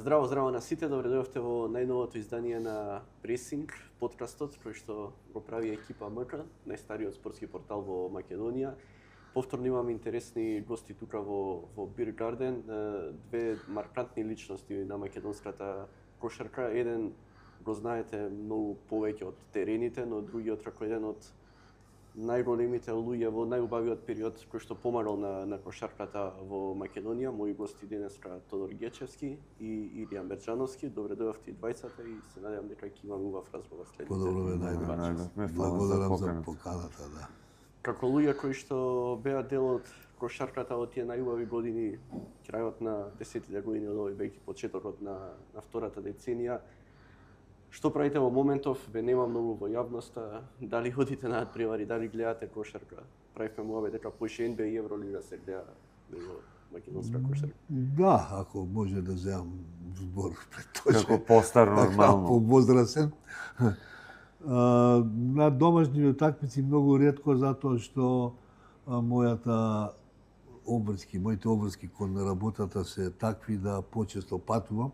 Здраво, здраво на сите, добре дојдовте во најновото издание на Пресинг, подкастот кој што го прави екипа МК, најстариот спортски портал во Македонија. Повторно имаме интересни гости тука во Бир Гарден, две маркантни личности на македонската кошарка. Еден го знаете многу повеќе од терените, но другиот како еден од најголемите луѓе во најубавиот период кој што помагал на кошарката во Македонија. Мои гости денеска Тодор Гечевски и Илија Мерџановски. Добре дојдовте и двајцата и се надевам дека ќе имаме убав разговор следните. Подобро ве најдов. Благодарам за поканата, да. Како луѓе кои што беа дел од кошарката во тие најубави години, крајот на 10-тите години од овој век и почетокот на втората деценија, што правите во моментов, ве нема многу во јавноста, дали ходите на надпревари, дали гледате кошарка? Правивме муабет дека поише НБА и Евролига се гледа во македонска кошарка. Да, ако може да земам збор пред тоа. Како постар нормално. Како возрасен. На домашни утакмици многу ретко, затоа што моите обврски кон работата се такви да почесто патувам,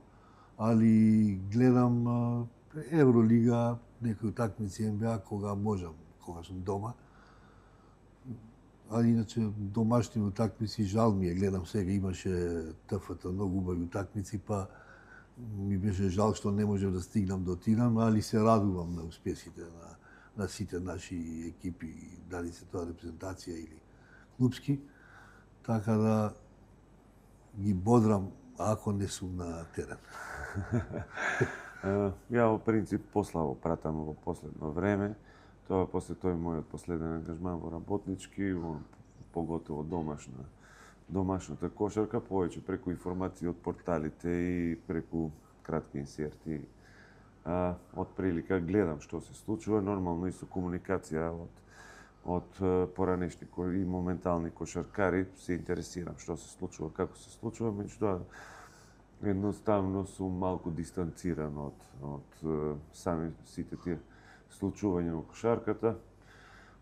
али гледам Евролига, некои утакмици НБА кога можам, кога сум дома. А иначе домашни утакмици жал ми е, гледам сега имаше ТФТ многу убави утакмици, па ми беше жал што не можев да стигнам да отидам, али се радувам на успесите на сите наши екипи, дали се тоа репрезентација или клубски, така да ги бодрам ако не сум на терен. Ја во принцип послабо пратам во последно време. Тоа после тој мојот последен ангажман во работнички, поготово домашната кошарка, повеќе преку информации од порталите и преку кратки инсерти. Од прилика гледам што се случува, нормално и со комуникација од поранешни и моментални кошаркари се интересирам што се случува, како се случува, меѓутоа едноставно сум малку дистанциран од сами сите тие случувања во кошарката.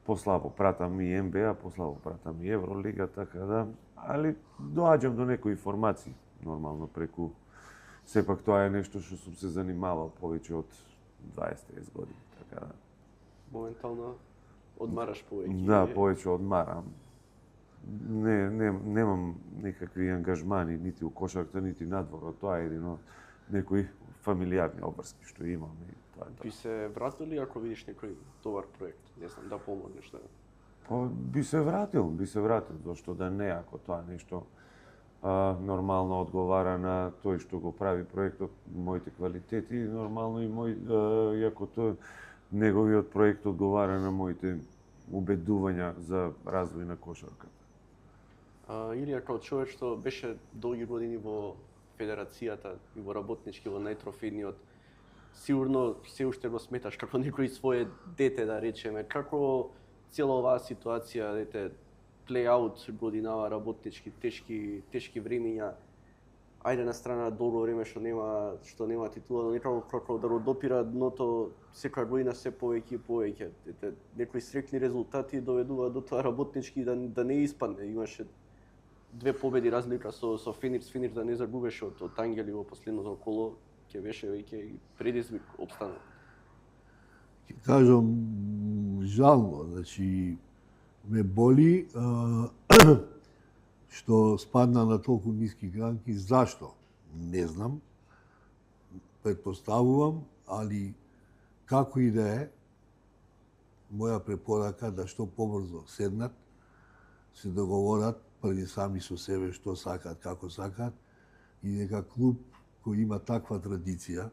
Послабо пратам и НБА, послабо пратам и Евролига, така да, али доаѓам до некои информации нормално преку. Сепак тоа е нешто што сум се занимавал повеќе од 20-30 години, така да. Моментално одмараш повеќе. Да, повеќе одмарам. Немам никакви ангажмани нити у кошарката, нити надвор од тоа, едино некои фамилијарни обврски што имам и тоа е тоа. Би се вратил ако видиш некој добар проект, не знам, да помогнеш да? Би се вратил, зашто да не, ако тоа нешто нормално одговара на тој што го прави проектот, моите квалитети, нормално и иако тој неговиот проект одговара на моите убедувања за развој на кошарката. Илија, како човек што беше долги години во федерацијата и во работнички, во најтрофејниот, сигурно се уште го сметаш како некој свое дете, да речеме. Како цела оваа ситуација, плей-аут годинава, работнички, тешки времења, ајде на страна долго време што нема титула, но некако како да го допира дното секоја година се повеќе и повеќе. Некои среќни резултати доведуваат до тоа работнички да не испадне. Имаше 2 победи разлика со Феникс да не загубеше од Ангели во последното коло, ќе беше веќе и предизвик опстанок. Ќе кажам жално, значи ме боли што спадна на толку ниски гранки. Зашто? Не знам. Предпоставувам, али како и да е, моја препорака да што побрзо седнат, се договорат први сами со себе што сакат, како сакат, и дека клуб кој има таква традиција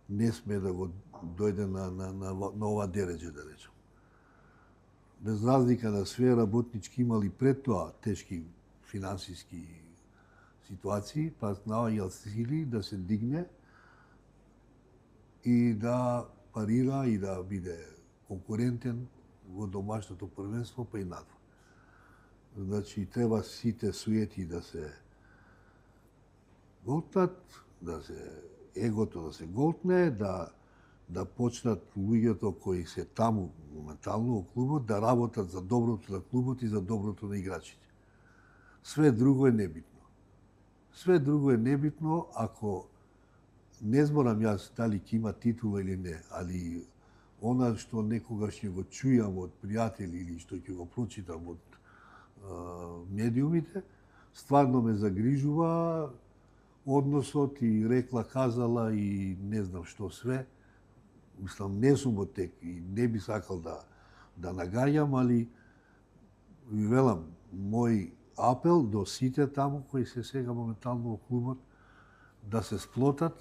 не сме да го дојде на ова дереđе, да речем. Без разлика на све, работнички имали пред тоа тешки финансиски ситуации, па наоѓал сили да се дигне и да парира и да биде конкурентен во домашното првенство, па и надвор. Значи, треба сите суети да се голтат, егото да се голтне, да почнат луѓето кои се таму моментално во клубот да работат за доброто на клубот и за доброто на играчите. Све друго е небитно. Све друго е небитно ако не зборам јас дали ќе има титула или не, али она што некогаш ќе го чујам од пријатели или што ќе го прочитам од медиумите, стварно ме загрижува односот и рекла казала и не знам што све. Мислам, не сум од тек и не би сакал да нагаѓам, али ви велам, мој апел до сите таму кои се сега моментално во клубот да се сплотат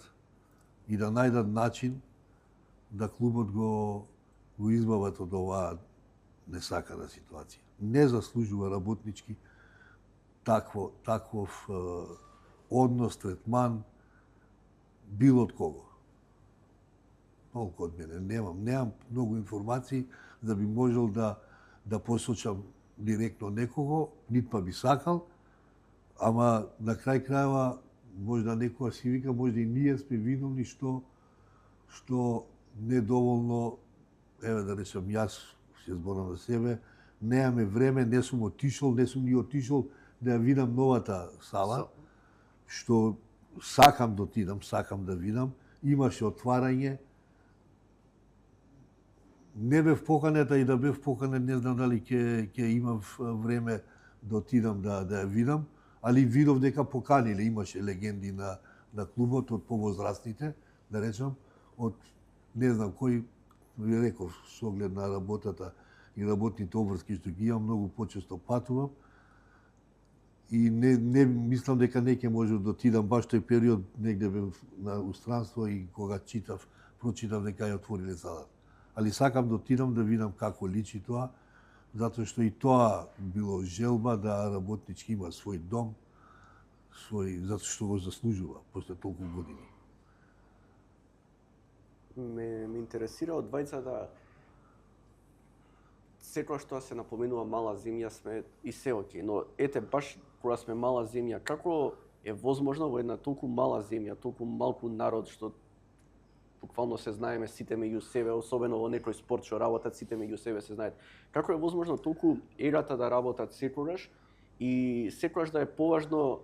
и да најдат начин да клубот го избават од оваа несакана ситуација. Не заслужува работнички таков однос, третман, било од кого. Толку од мене. Немам многу информации да би можел да посочам директно некого, нит па би сакал, ама на крај крајава можда некоја си вика, можда и ние сме виновни што недоволно, еве да речем, јас се зборам за себе, немаме време, не сум ни отишол да ја видам новата сала, што сакам да отидам, сакам да видам, имаше отварање. Не бев поканета и да бев поканет, не знам дали ќе имав време да отидам да ја видам, али видов дека поканиле, имаше легенди на клубот од повозрастните, да речам, од не знам кој, ви реков, со оглед на работата и работните обврски што ги имам, многу почесто патувам и не мислам дека не ќе може да отидам баш тој период, негде бев на устранство и кога прочитав дека ја отвориле салата. Али сакам да отидам да видам како личи тоа, затоа што и тоа било желба да работнички има свој дом, затоа што го заслужува после толку години. Ме интересира од двајцата, секоја што се напоменува мала земја сме и се окей, но ете баш кога сме мала земја, како е возможно во една толку мала земја, толку малку народ што буквално се знаеме сите меѓу себе, особено во некој спорт што работат сите меѓу себе се знаат. Како е возможно толку егата да работат секогаш и секогаш да е поважно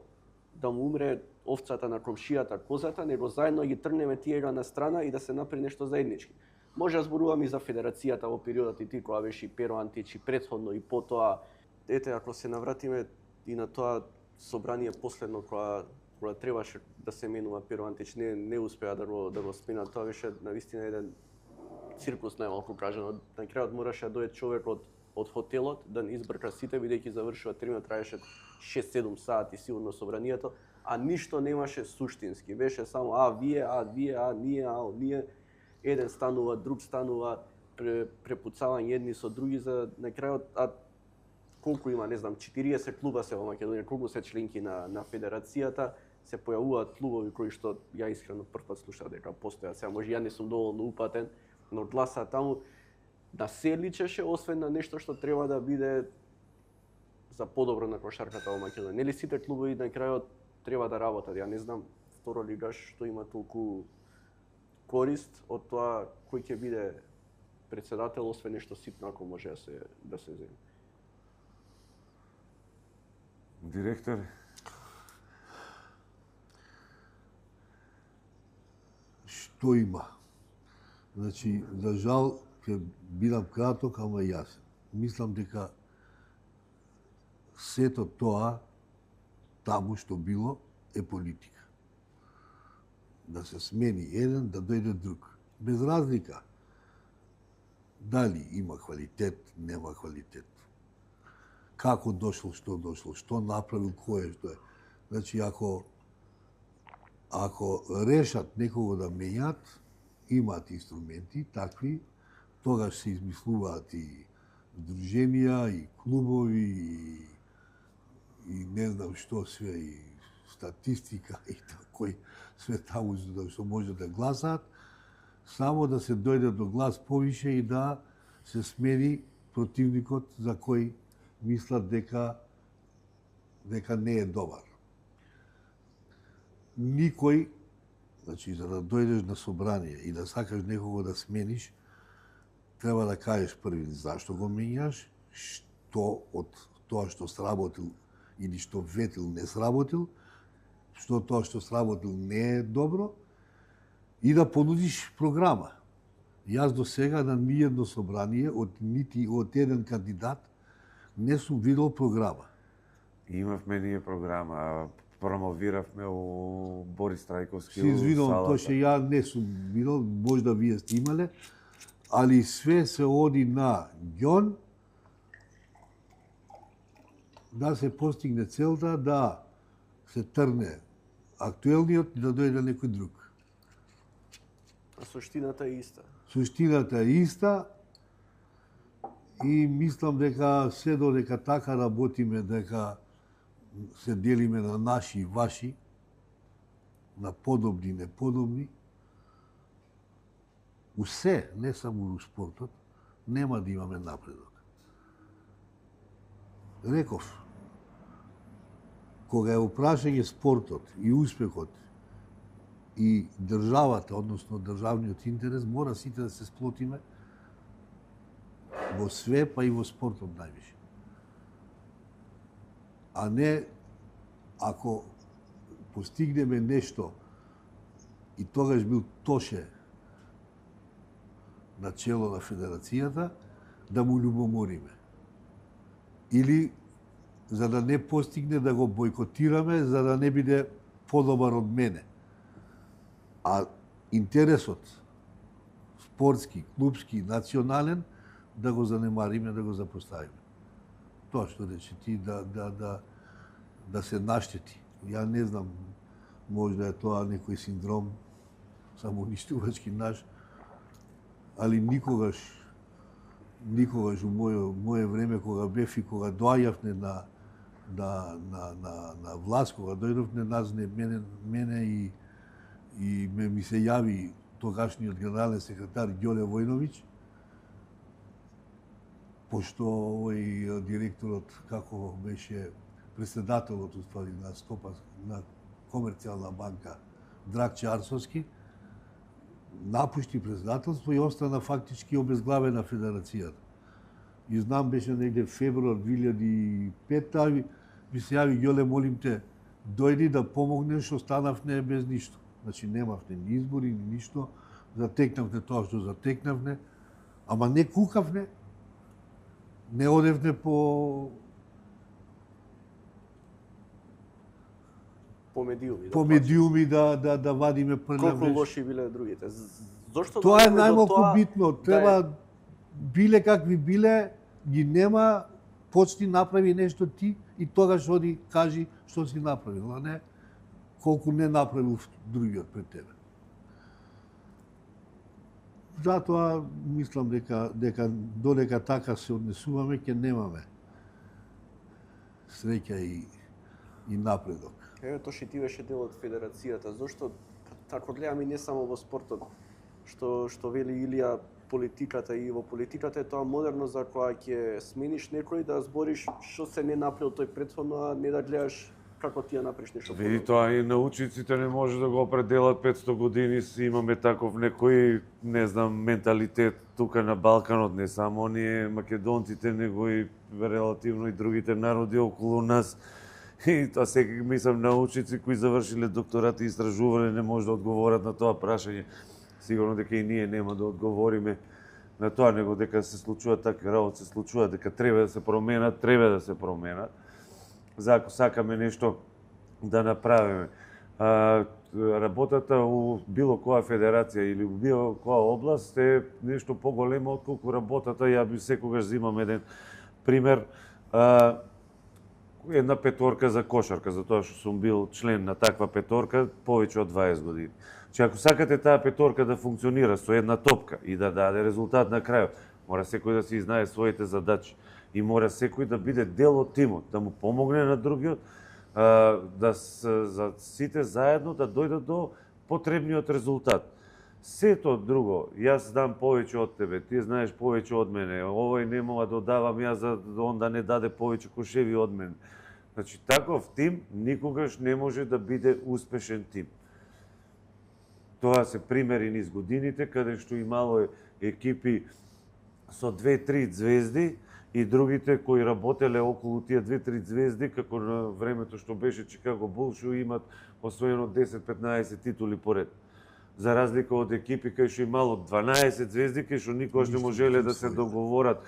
да му умре овцата на комшијата, козата, него заедно ги тргнеме тие ега на страна и да се направи нешто заеднички. Може да зборувам и за федерацијата во периодот и ти кога беше и Перо Антич и претходно и потоа. Ете, ако се навратиме и на тоа собрание последно кога требаше да се менува Перо Антич, не успеа да го сменат. Тоа беше навистина еден циркус, најмалку кажано. На крајот мораше да дојде човек од хотелот да не избрка сите, бидејќи завршува терминот, траеше 6-7 сати сигурно собранието, а ништо немаше суштински. Беше само вие, ние, еден станува, друг станува, препуцавање едни со други за на крајот, колку има, не знам, 40 клуба се во Македонија, колку се членки на федерацијата, се појавуваат клубови кои што ја искрено првпат слушав дека постојат. Сега може ја не сум доволно упатен, но гласа таму да се личеше, освен на нешто што треба да биде за подобро на кошарката во Македонија. Нели сите клубови на крајот треба да работат? Ја не знам второ лигаш што има толку корист од тоа кој ќе биде председател, освен нешто ситно ако може да се земе. Директор? Што има? Значи, за жал, ќе бидам краток, ама јасен. Мислам дека сето тоа, таму што било, е политика. Да се смени еден, да дојде друг. Без разлика. Дали има квалитет, нема квалитет. Како дошло, што направил, кој е, што е. Значи, ако решат некого да менјат, имаат инструменти, такви, тогаш се измислуваат и здруженија, и клубови, и не знам што све, и статистика, и кој све таму што може да гласаат, само да се дојде до глас повише и да се смени противникот за кој мислат дека не е добар. Никој, значи, за да дојдеш на собрание и да сакаш некого да смениш, треба да кажеш први зашто го менјаш, што од тоа што сработил или што ветил не сработил, што тоа што сработил не е добро и да понудиш програма. Јас до сега на ниедно собрание нити од еден кандидат не сум видел програма. Имавме ние програма, промовиравме у Борис Трајковски. Се извинувам, тоа што ја не сум видел, можда вие сте имале, али све се оди на ѓон да се постигне целта да се трне актуелниот и да дојде некој друг. А суштината е иста. Суштината е иста и мислам дека се додека така работиме, дека се делиме на наши и ваши, на подобни и неподобни, усе, не само у спортот, нема да имаме напредок. Реков, кога е опрашање спортот и успехот и државата, односно државниот интерес, мора сите да се сплотиме во све, па и во спортот највише. А не ако постигнеме нешто и тогаш бил Тоше на чело на федерацијата, да му љубомориме. Или за да не постигне да го бойкотираме, за да не биде подобар од мене. А интересот спортски, клубски, национален, да го занемариме, да го запоставиме. Тоа што рече ти, да се наштети. Ја не знам, можда е тоа некој синдром самоуништувачки наш, али никогаш у моје време, кога бев и кога доаѓавме на власт, кога дојдовме нас, мене и ми се јави тогашниот генерален секретар Ѓоле Војновиќ, пошто овој директорот, како беше председателот уствари на Комерцијална банка Драгче Арсовски, напушти председателство и остана фактички обезглавена федерацијата. И знам, беше негде февруар 2005, ми се јави Ѓоле, молим те, дојди да помогнеш, останавне без ништо. Значи немавне ни избори, ни ништо, затекнавне тоа што затекнавне, ама не кукавне, не одевне по медиуми да вадиме прљав. Колку лоши биле другите? Зошто тоа е најмалку битно. Треба биле какви биле, ги нема, почни направи нешто ти и тогаш оди кажи што си направил, а не колку не направил другиот пред тебе. Затоа мислам дека додека така се однесуваме, ќе немаме среќа и напредок. Еве, Тоши, ти беше дел од федерацијата. Зошто, ако гледаме не само во спортот, што вели Илија, политиката и во политиката е тоа модерно за кога ќе смениш некој да збориш што се не направил тој претходно, а не да гледаш како ти ја направиш нешто. Види, тоа и научниците не може да го определат 500 години, имаме таков некој, не знам, менталитет тука на Балканот, не само ние македонците, него и релативно и другите народи околу нас. И тоа секако мислам научници кои завршиле докторат и истражување не може да одговорат на тоа прашање. Сигурно дека и ние нема да одговориме на тоа, него дека се случуваат такви работи, се случуваат, дека треба да се променат, треба да се променат. За ако сакаме нешто да направиме. Работата у било која федерација или у било која област е нешто поголемо отколку работата. Ја би секогаш земам еден пример, една петорка за кошарка, затоа што сум бил член на таква петорка повеќе од 20 години. Че ако сакате таа петорка да функционира со една топка и да даде резултат на крајот, мора секој да си знае своите задачи и мора секој да биде дел од тимот, да му помогне на другиот, за сите заедно да дојдат до потребниот резултат. Сето друго, јас знам повеќе од тебе, ти знаеш повеќе од мене, овој не мога да давам јас за он да не даде повеќе кошеви од мене. Значи, таков тим никогаш не може да биде успешен тим. Тоа се примери низ годините, каде што имало екипи со 2-3 звезди и другите кои работеле околу тие 2-3 звезди, како на времето што беше Чикаго Булш, имат освоено 10-15 титули поред. За разлика од екипи кај што имало 12 звезди, кај што никогаш не можеле да се договорат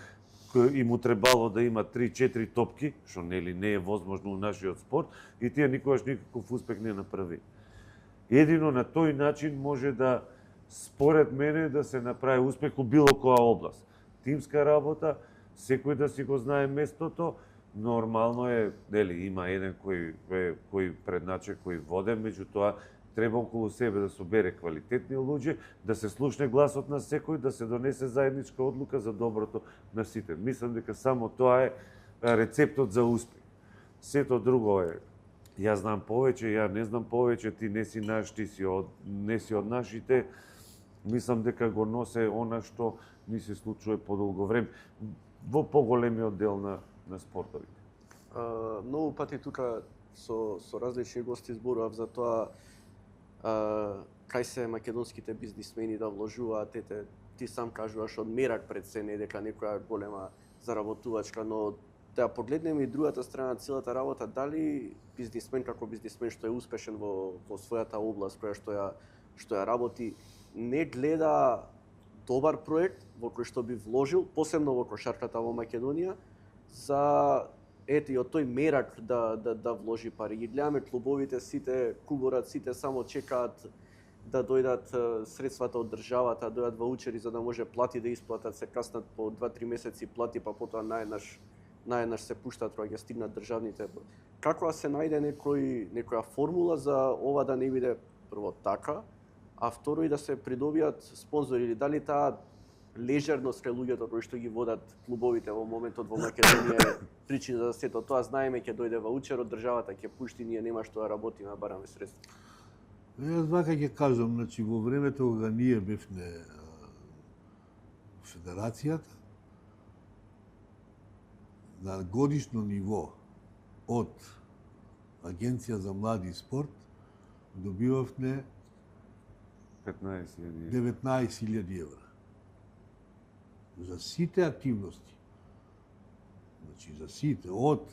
и му требало да има 3-4 топки, што нели не е возможно у нашиот спорт, и тие никогаш никаков успех не направи. Едино на тој начин може да, според мене, да се направи успех у било која област. Тимска работа, секој да си го знае местото, нормално е, нели, има еден кој предначе, кој воде, меѓутоа треба околу себе да собере квалитетни луѓе, да се слушне гласот на секој, да се донесе заедничка одлука за доброто на сите. Мислам дека само тоа е рецептот за успех. Сето друго е, јас знам повеќе, ја не знам повеќе, ти не си наш, не си од нашите. Мислам дека го носе она што ни се случува подолго време во поголемиот дел на спортовите. Многу пати тука со различни гости зборував за тоа кај се македонските бизнисмени да вложуваат, ти сам кажуваш од мерак пред се, не дека некоја голема заработувачка, но да погледнеме и другата страна на целата работа, дали бизнисмен како бизнисмен што е успешен во својата област која што ја работи, не гледа добар проект во кој што би вложил, посебно во кошарката во Македонија, за и од тој мерак да вложи пари. Ги гледаме клубовите, сите куборат, сите само чекаат да дојдат средствата од државата, дојдат ваучери за да може плати да исплатат, се каснат по 2-3 месеци плати, па потоа наеднаш се пуштат кога ќе стигнат државните. Како се најде некоја формула за ова да не биде прво така, а второ и да се придобијат спонзори, или дали таа лежерност кај луѓето кои што ги водат клубовите во моментот во Македонија е причина за сето тоа. Знаеме ќе дојде ваучер од државата, ќе пушти, ние нема што да работиме, бараме средства. Јас вака ќе кажам, значи во времето кога ние бевме федерацијата, на годишно ниво од Агенција за млади и спорт добивавме 19.000 евра. За сите активности. Значи, за сите, од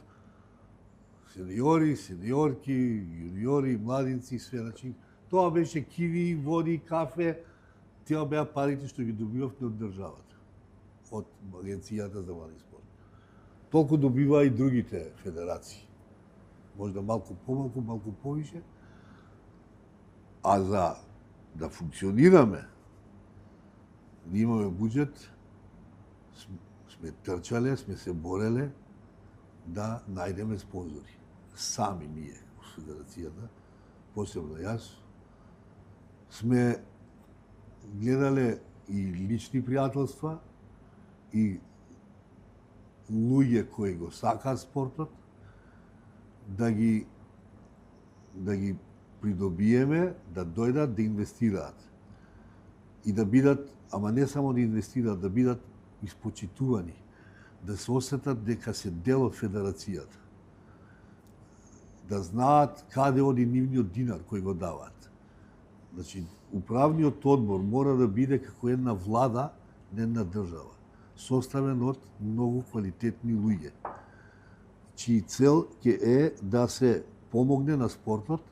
сениори, сениорки, јуниори, младинци, све. Значи, тоа беше киви, води, кафе, тие беа парите што ги добивавме од државата, од Агенцијата за млади спорт. Толку добива и другите федерации. Можда малку помалку, малку повише. А за да функционираме, да имаме буџет, сме трчале, сме се бореле да најдеме спонзори. Сами ние, федерацијата, посебно јас, сме гледале и лични пријателства, и луѓе кои го сакаат спортот, да ги придобиеме, да дојдат да инвестираат. И да бидат, ама не само да инвестираат, да бидат испочитувани, да се осетат дека се дел од федерацијата. Да знаат каде оди нивниот динар кој го даваат. Значи, управниот одбор мора да биде како една влада на една држава, составен од многу квалитетни луѓе, чиј цел ќе е да се помогне на спортот,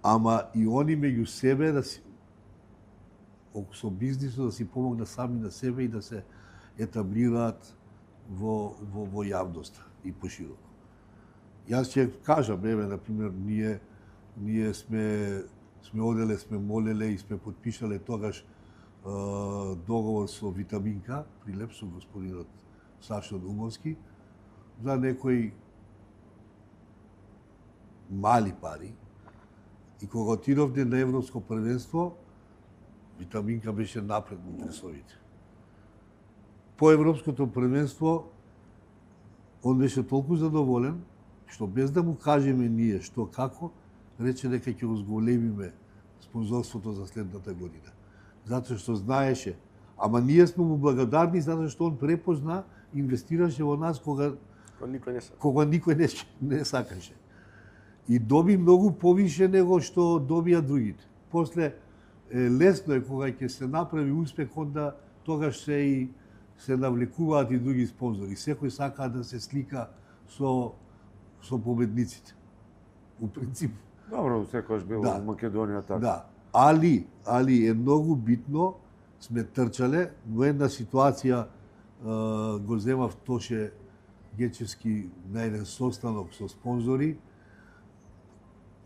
ама и они меѓу себе да си со бизнисот да си помогне сами на себе и да се етаблираат во јавноста и пошироко. Јас ќе кажам, на пример, ние сме оделе, сме молеле и сме потпишале тогаш договор со Витаминка, Прилеп, со господинот Сашо Думовски, за некои мали пари. И кога отидовме на Европско првенство, Витаминка беше напред во класовите. По Европското првенство, он беше толку задоволен, што без да му кажеме ние што како, рече дека ќе го зголемиме спонзорството за следната година. Затоа што знаеше, ама ние сме му благодарни затоа што он препозна, инвестираше во нас кога никој не сакаше. И доби многу повише него што добија другите. После лесно е кога ќе се направи успех, онда тогаш се навлекуваат и други спонзори. Секој сака да се слика со победниците. У принцип. Добро, секојаш било во Македонија така. Да. али е многу битно, сме трчале, во една ситуација го земав Тоше Гечевски на еден состанок со спонзори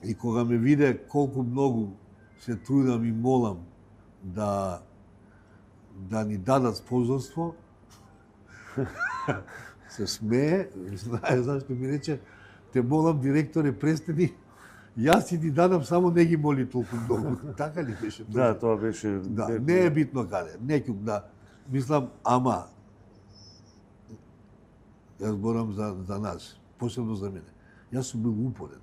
и кога ме виде колку многу се трудам и молам да ни дадат спонзорство, се смее, знае зашто ми рече, те молам директоре престани, јас си ти дадам, само не ги моли толку многу. Така ли беше? Да, тоа беше... Да, не е битно каде. Некјум, да. Мислам, ама, јас зборам за нас, посебно за мене. Јас сум бил упорен.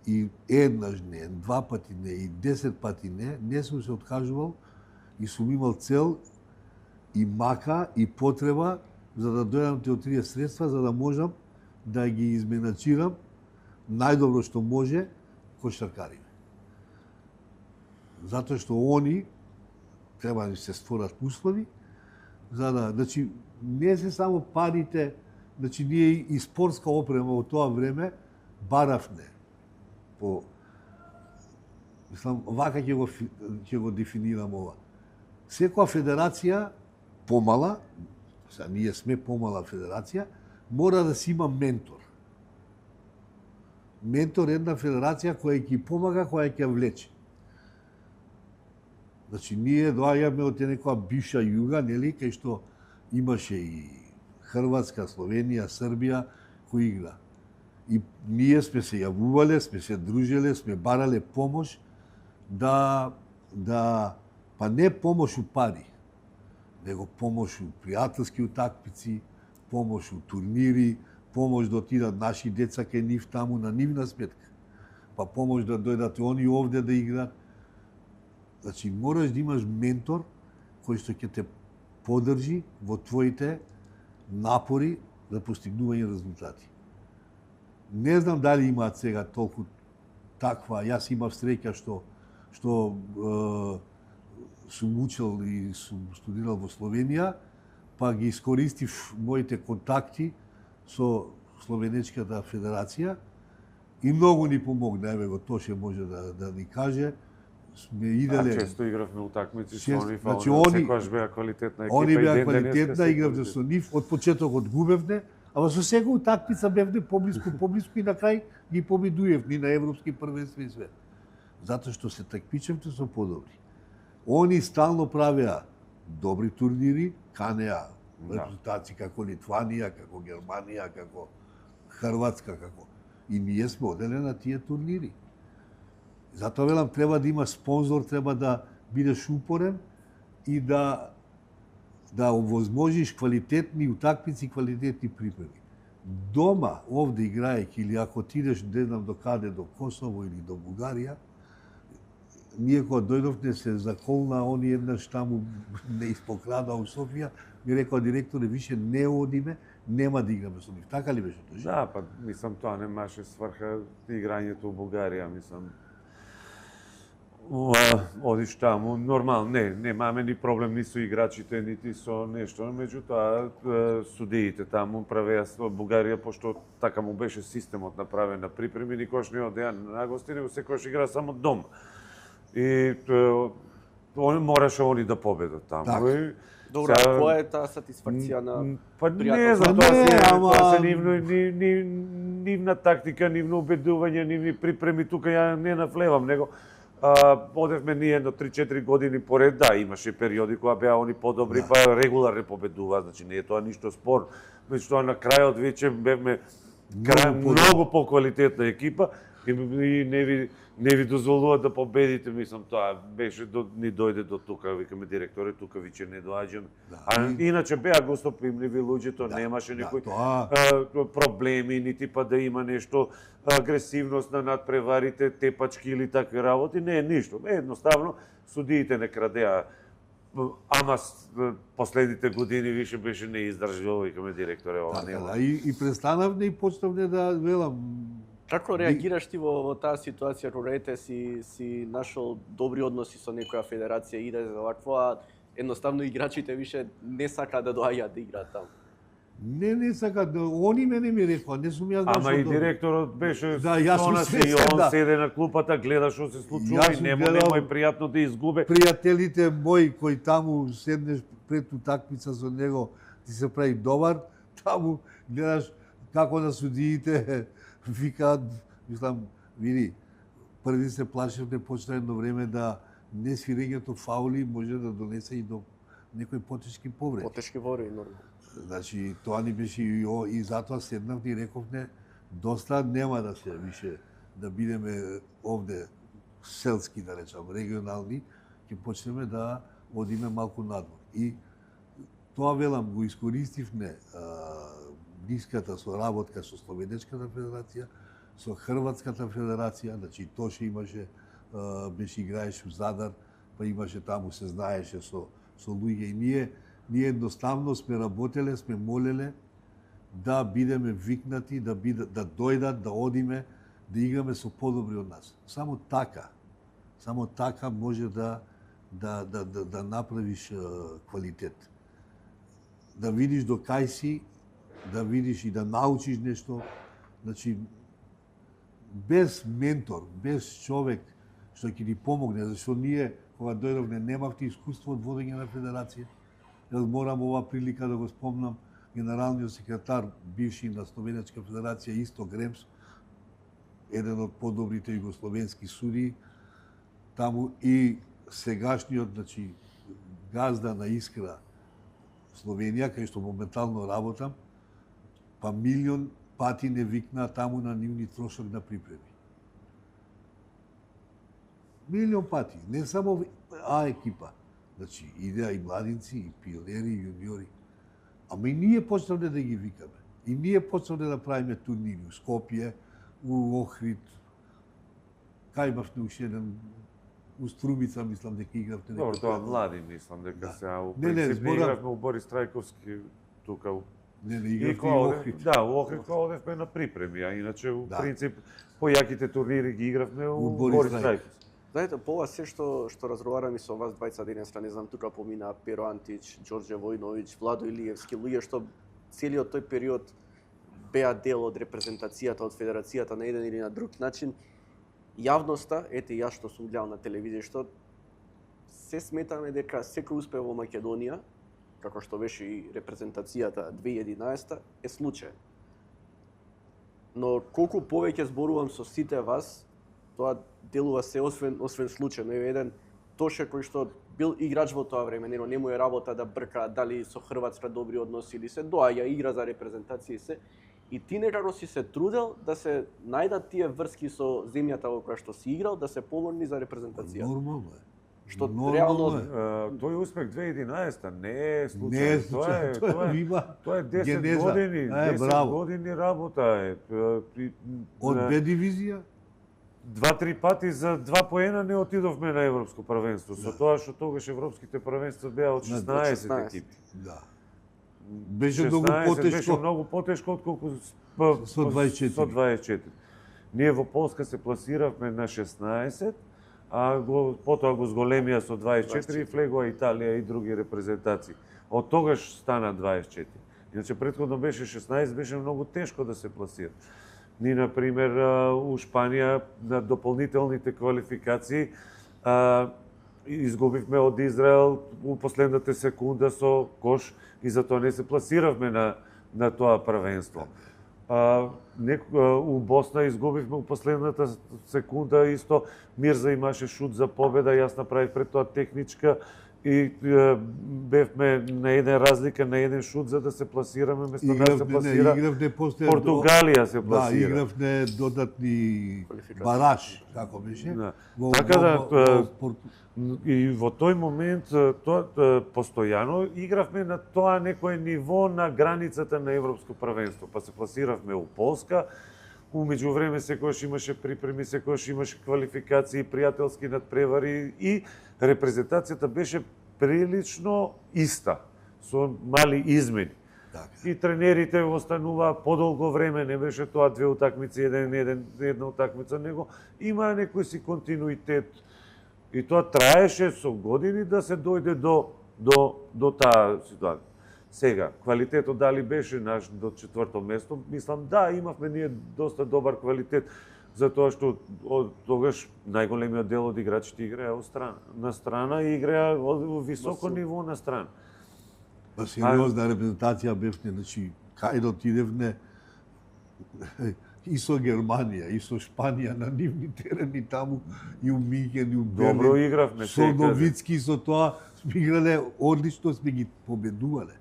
И еднаш не, два пати не, и 10 пати не сум се откажувал и сум имал цел и мака и потреба за да дојдам те од тие средства, за да можам да ги изменачирам најдобро што може кошаркарите. Затоа што они треба да се створат услови за да, значи, не се само парите, значи ние и спортска опрема во тоа време баравне. По мислам вака ќе го дефинирам ова. Секоја федерација помала, ние сме помала федерација, мора да си има ментор. Ментор е една федерација која ќе помага, која ќе влече. Значи, ние доаѓаме од некоја бивша југа, нели, кај што имаше и Хрватска, Словенија, Србија, кои игра. И ние сме се јавувале, сме се дружеле, сме барале помош па не помош у пари, него помош у пријателски утакмици, помош у турнири, помош да отидат наши деца кај нив таму на нивна сметка, па помош да дојдат они овде да играат. Значи, мораш да имаш ментор кој што ќе те поддржи во твоите напори за постигнување резултати. Не знам дали имаат сега толку таква, јас имав среќа што сум учел и сум студирал во Словенија, па ги искористив моите контакти со Словенечката федерација и многу ни помогна, еве го Тоше може да ни каже. Сме иделе. Често игравме утакмици со нив, значи, секогаш беа квалитетна екипа. Они беа квалитетна, игравме со нив, од почетокот губевне, ама со секоја утакмица бевне поблиску и на крај ги победуевме на европски првенства и све. Затоа што се такмичевте со подобри. Они стално правеа добри турнири, канеа репрезентации како Литванија, како Германија, како Хрватска, како и ние сме оделе на тие турнири. Затоа велам, треба да има спонзор, треба да бидеш упорен и да овозможиш квалитетни утакмици, квалитетни припреми. Дома, овде играејќи, или ако отидеш, не знам до каде, до Косово или до Бугарија, ние кога дојдовме се заколна, они еднаш таму не испокрада у Софија, ми рекоа директоре, више не одиме, нема да играме со нив. Така ли беше тоа? Да, па мислам тоа немаше сврха играњето у Бугарија, мислам. Одиш таму, нормално, немаме ни проблем ни со играчите, нити со нешто, меѓутоа судиите таму правеа со Бугарија, пошто така му беше системот направен на припреми, никош не одеа на гости, него секојаш игра само дома. И мораше они да победат таму. Добро, која е таа сатисфакција на па не знам, тоа се нивна тактика, нивно убедување, нивни припреми, тука ја не навлевам, него одевме ние едно 3-4 години поред, да, имаше периоди кога беа они подобри, па регуларно победува, значи не е тоа ништо спор, меѓутоа на крајот веќе бевме многу поквалитетна екипа и не ви дозволува да победите, мислам, тоа беше ни дојде до тука, викаме директоре, тука веќе не доаѓаме. А иначе беа гостопримливи луѓето, немаше некои проблеми, нити па да има нешто агресивност на надпреварите, тепачки или такви работи, не е ништо. Едноставно судиите не крадеа, ама последните години више беше неиздржливо, викаме директоре, ова нема. И престанавме и почнавме да велам. Како реагираш ти во таа ситуација, кога ете си нашол добри односи со некоја федерација, иде за вакво, а едноставно играчите више не сакаат да доаѓаат да играат таму? Не сака, они мене ми рекоа, не сум јас Ама и добро. директорот беше Да, јас сум и свесен, он да. седе на клупата, гледа што се случува Јас и сум нему гледал е пријатно да изгубе. Пријателите мои кои таму седнеш пред утакмица со него, ти се прави добар, таму гледаш како на судиите викаат, мислам, види, први се плашевме почна едно време да не свирењето фаули може да донесе и до некои потешки повреди. Потешки повреди, нормално. Значи, тоа ни беше и затоа седнав и рековме, доста нема да се више да бидеме овде селски, да речам, регионални, ќе почнеме да одиме малку надвор. И тоа, велам, го искористивме ниската соработка со Словенечката федерација, со Хрватската федерација, значи Тоше имаше, беше играеше у Задар, па имаше таму, се знаеше со луѓе и ние едноставно сме работеле, сме молеле да бидеме викнати, да дојдат, да одиме, да играме со подобри од нас. Само така може да направиш квалитет. Да видиш до кај си, да видиш и да научиш нешто. Значи, без ментор, без човек што ќе ни помогне, зашто ние, кога дојдовме, немавте искуство од водење на федерација. Јас морам ова прилика да го спомнам, генералниот секретар, бивши на Словенечка федерација, Исто Гремс, еден од подобрите југословенски судии, таму и сегашниот, значи, газда на Искра Словенија, кај што моментално работам, па милион пати не викна таму на нивни трошок на припреми. Милион пати, не само екипа. Значи, идеа и младинци, и пионери, и јуниори. Ама и ние почнавме да ги викаме. И ние почнавме да правиме турнири у Скопје, у Охрид, кај имавме уште еден, у Струмица, мислам дека игравте. Добро, тоа млади, мислам дека Да. сега у Не, принцип зборам- игравме у Борис Трајковски тука у Не, и игравте и кога Охрид. Да, у Охрид кога одевме на припреми, а иначе у Да. принцип појаките турнири ги игравме у У Борис Борис Трајковски. Трајковски. Знаете, по ова се што разговарам и со вас двајца денеска, не знам, тука помина Перо Антич, Ѓорѓе Војновиќ, Владо Илиевски, луѓе што целиот тој период беа дел од репрезентацијата, од федерацијата на еден или на друг начин. Јавноста, ете јас што сум гледал на телевизија, што се сметаме дека секој успех во Македонија, како што беше и репрезентацијата 2011, е случај. Но колку повеќе зборувам со сите вас, тоа делува се освен случајно. Е еден Тоше кој што бил играч во тоа време, не му е работа да брка дали со Хрватска добри односи или се доаѓа, игра за репрезентација и се. И ти некако си се трудел да се најдат тие врски со земјата во која што си играл, да се помогни за репрезентација. Нормално е. Што Нормално реално е. Тој успех 2011 не е Не случај. е случај, тоа има Тоа е 10 генеза. години, 10 браво. години работа е. Од Б дивизија, 2-3 пати за 2 поена не отидовме на европско првенство. Со тоа што тогаш европските првенства беа од 16 16. екипи. да. Беше многу 16 беше потешко. многу потешко отколку Со 24. Со 24. Ние во Полска се пласиравме на 16, а потоа го зголемија со 24 и влегоа Италија и други репрезентации. Од тогаш стана 24. Иначе претходно беше 16, беше многу тешко да се пласира. Ни, например, у Шпанија на дополнителните квалификации изгубивме од Израел у последната секунда со кош и затоа не се пласиравме на тоа првенство. У Босна изгубивме у последната секунда исто. Мирза имаше шут за победа, јас направив пред тоа техничка и бевме на еден разлика, на еден шут за да се пласираме, место да се пласира. Игравне после Португалија се Да, пласира. игравне додатни Квалификации. бараж, како беше. Да. Во- Така да, во- И во тој момент постојано игравме на тоа некое ниво на границата на европско првенство, па се пласиравме у Полска. У меѓувреме секојаш имаше припреми, секојаш имаше квалификации, пријателски надпревари и репрезентацијата беше прилично иста, со мали измени. Така. И тренерите остануваа подолго време, не беше тоа две утакмици, една утакмица, него имаа некој си континуитет. И тоа траеше со години да се дојде до таа ситуација. Сега, квалитетот дали беше наш до 4-то место? Мислам, да, имавме ние доста добар квалитет, затоа што од тогаш најголемиот дел од играчите играа на страна и играа од високо ниво на страна. Па сериозна репрезентација бевме, значи, кај да отидевме и со Германија, и со Шпанија на нивни терени таму, и у Михен, и у Берлин. Добро игравме со Новицки, со тоа сме играле одлично, сме ги победувале.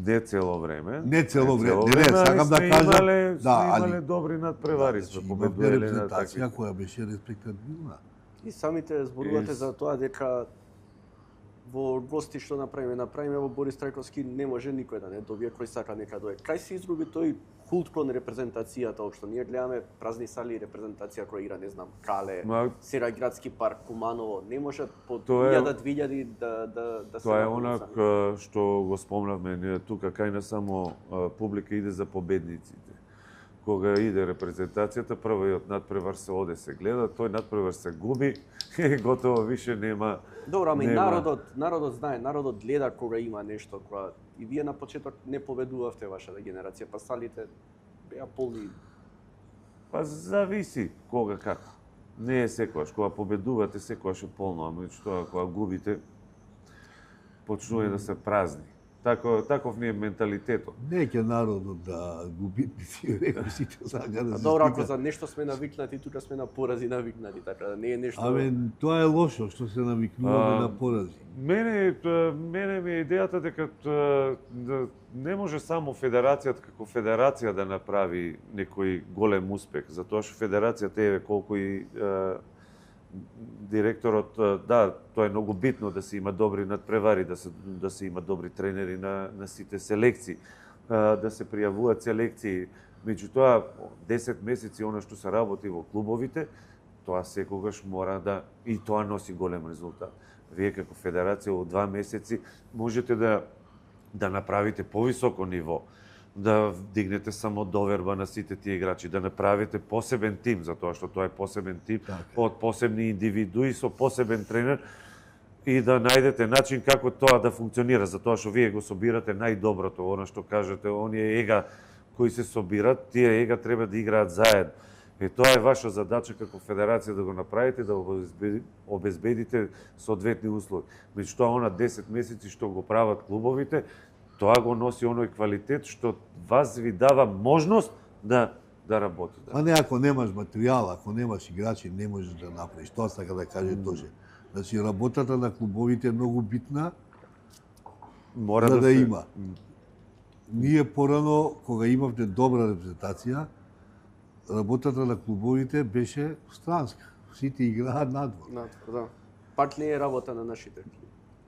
Не цело време. Не цело време. Не, сакам да кажам, имале добри надпревари, сме победувале на такви. Репрезентација која беше респектабилна. И самите зборувате за тоа дека во гости што направиме во Борис Трајковски не може никој да не добие, кој сака нека дојде. Кај се изгуби тој култ кон репрезентацијата општо? Ние гледаме празни сали и репрезентација која игра, не знам, Кале, Сера градски парк, Куманово, не може по 1000-2000 да се. Тоа е онак што го спомнавме ние тука, кај не само публика иде за победниците. Кога иде репрезентацијата, првиот надпревар се оде се гледа, тој надпревар се губи и готово више нема. Добро, ама и народот знае, народот гледа кога има нешто, кога и вие на почеток не победувавте вашата генерација, па салите беа полни. Па зависи кога како. Не е секогаш, кога победувате секогаш е полно, ама тоа кога губите почнува да се празни. Таков ни е менталитетот. Не ќе народот да губи, си рекол сите сака да се. Добро, ако за нешто сме навикнати, тука сме на порази навикнати, така да не е нешто. Тоа е лошо што се навикнуваме на порази. Мене ми е идејата дека не може само федерацијата како федерација да направи некој голем успех, затоа што федерацијата е колку и директорот, да, тоа е многу битно да се има добри надпревари, да се има добри тренери на сите селекции, да се пријавуваат селекции. Меѓутоа, 10 месеци она што се работи во клубовите, тоа секогаш мора да и тоа носи голем резултат. Вие како федерација во 2 месеци можете да направите повисоко ниво, да дигнете само доверба на сите тие играчи, да направите посебен тим, затоа што тоа е посебен тим од посебни индивидуи со посебен тренер и да најдете начин како тоа да функционира, затоа што вие го собирате најдоброто, она што кажете, оние ега кои се собират, тие ега треба да играат заедно. Тоа е ваша задача како федерација да го направите, да обезбедите соодветни услови. Меѓутоа, она 10 месеци што го прават клубовите, тоа го носи оној квалитет што вас ви дава можност да работите. А не, ако немаш материјал, ако немаш играчи, не можеш да направиш. Тоа сака да каже Тоже. Значи, работата на клубовите е многу битна, мора да има. Ние порано, кога имавте добра репрезентација, работата на клубовите беше странска. Сите играат надвор. Надвор, да. Пак не е работа на нашите.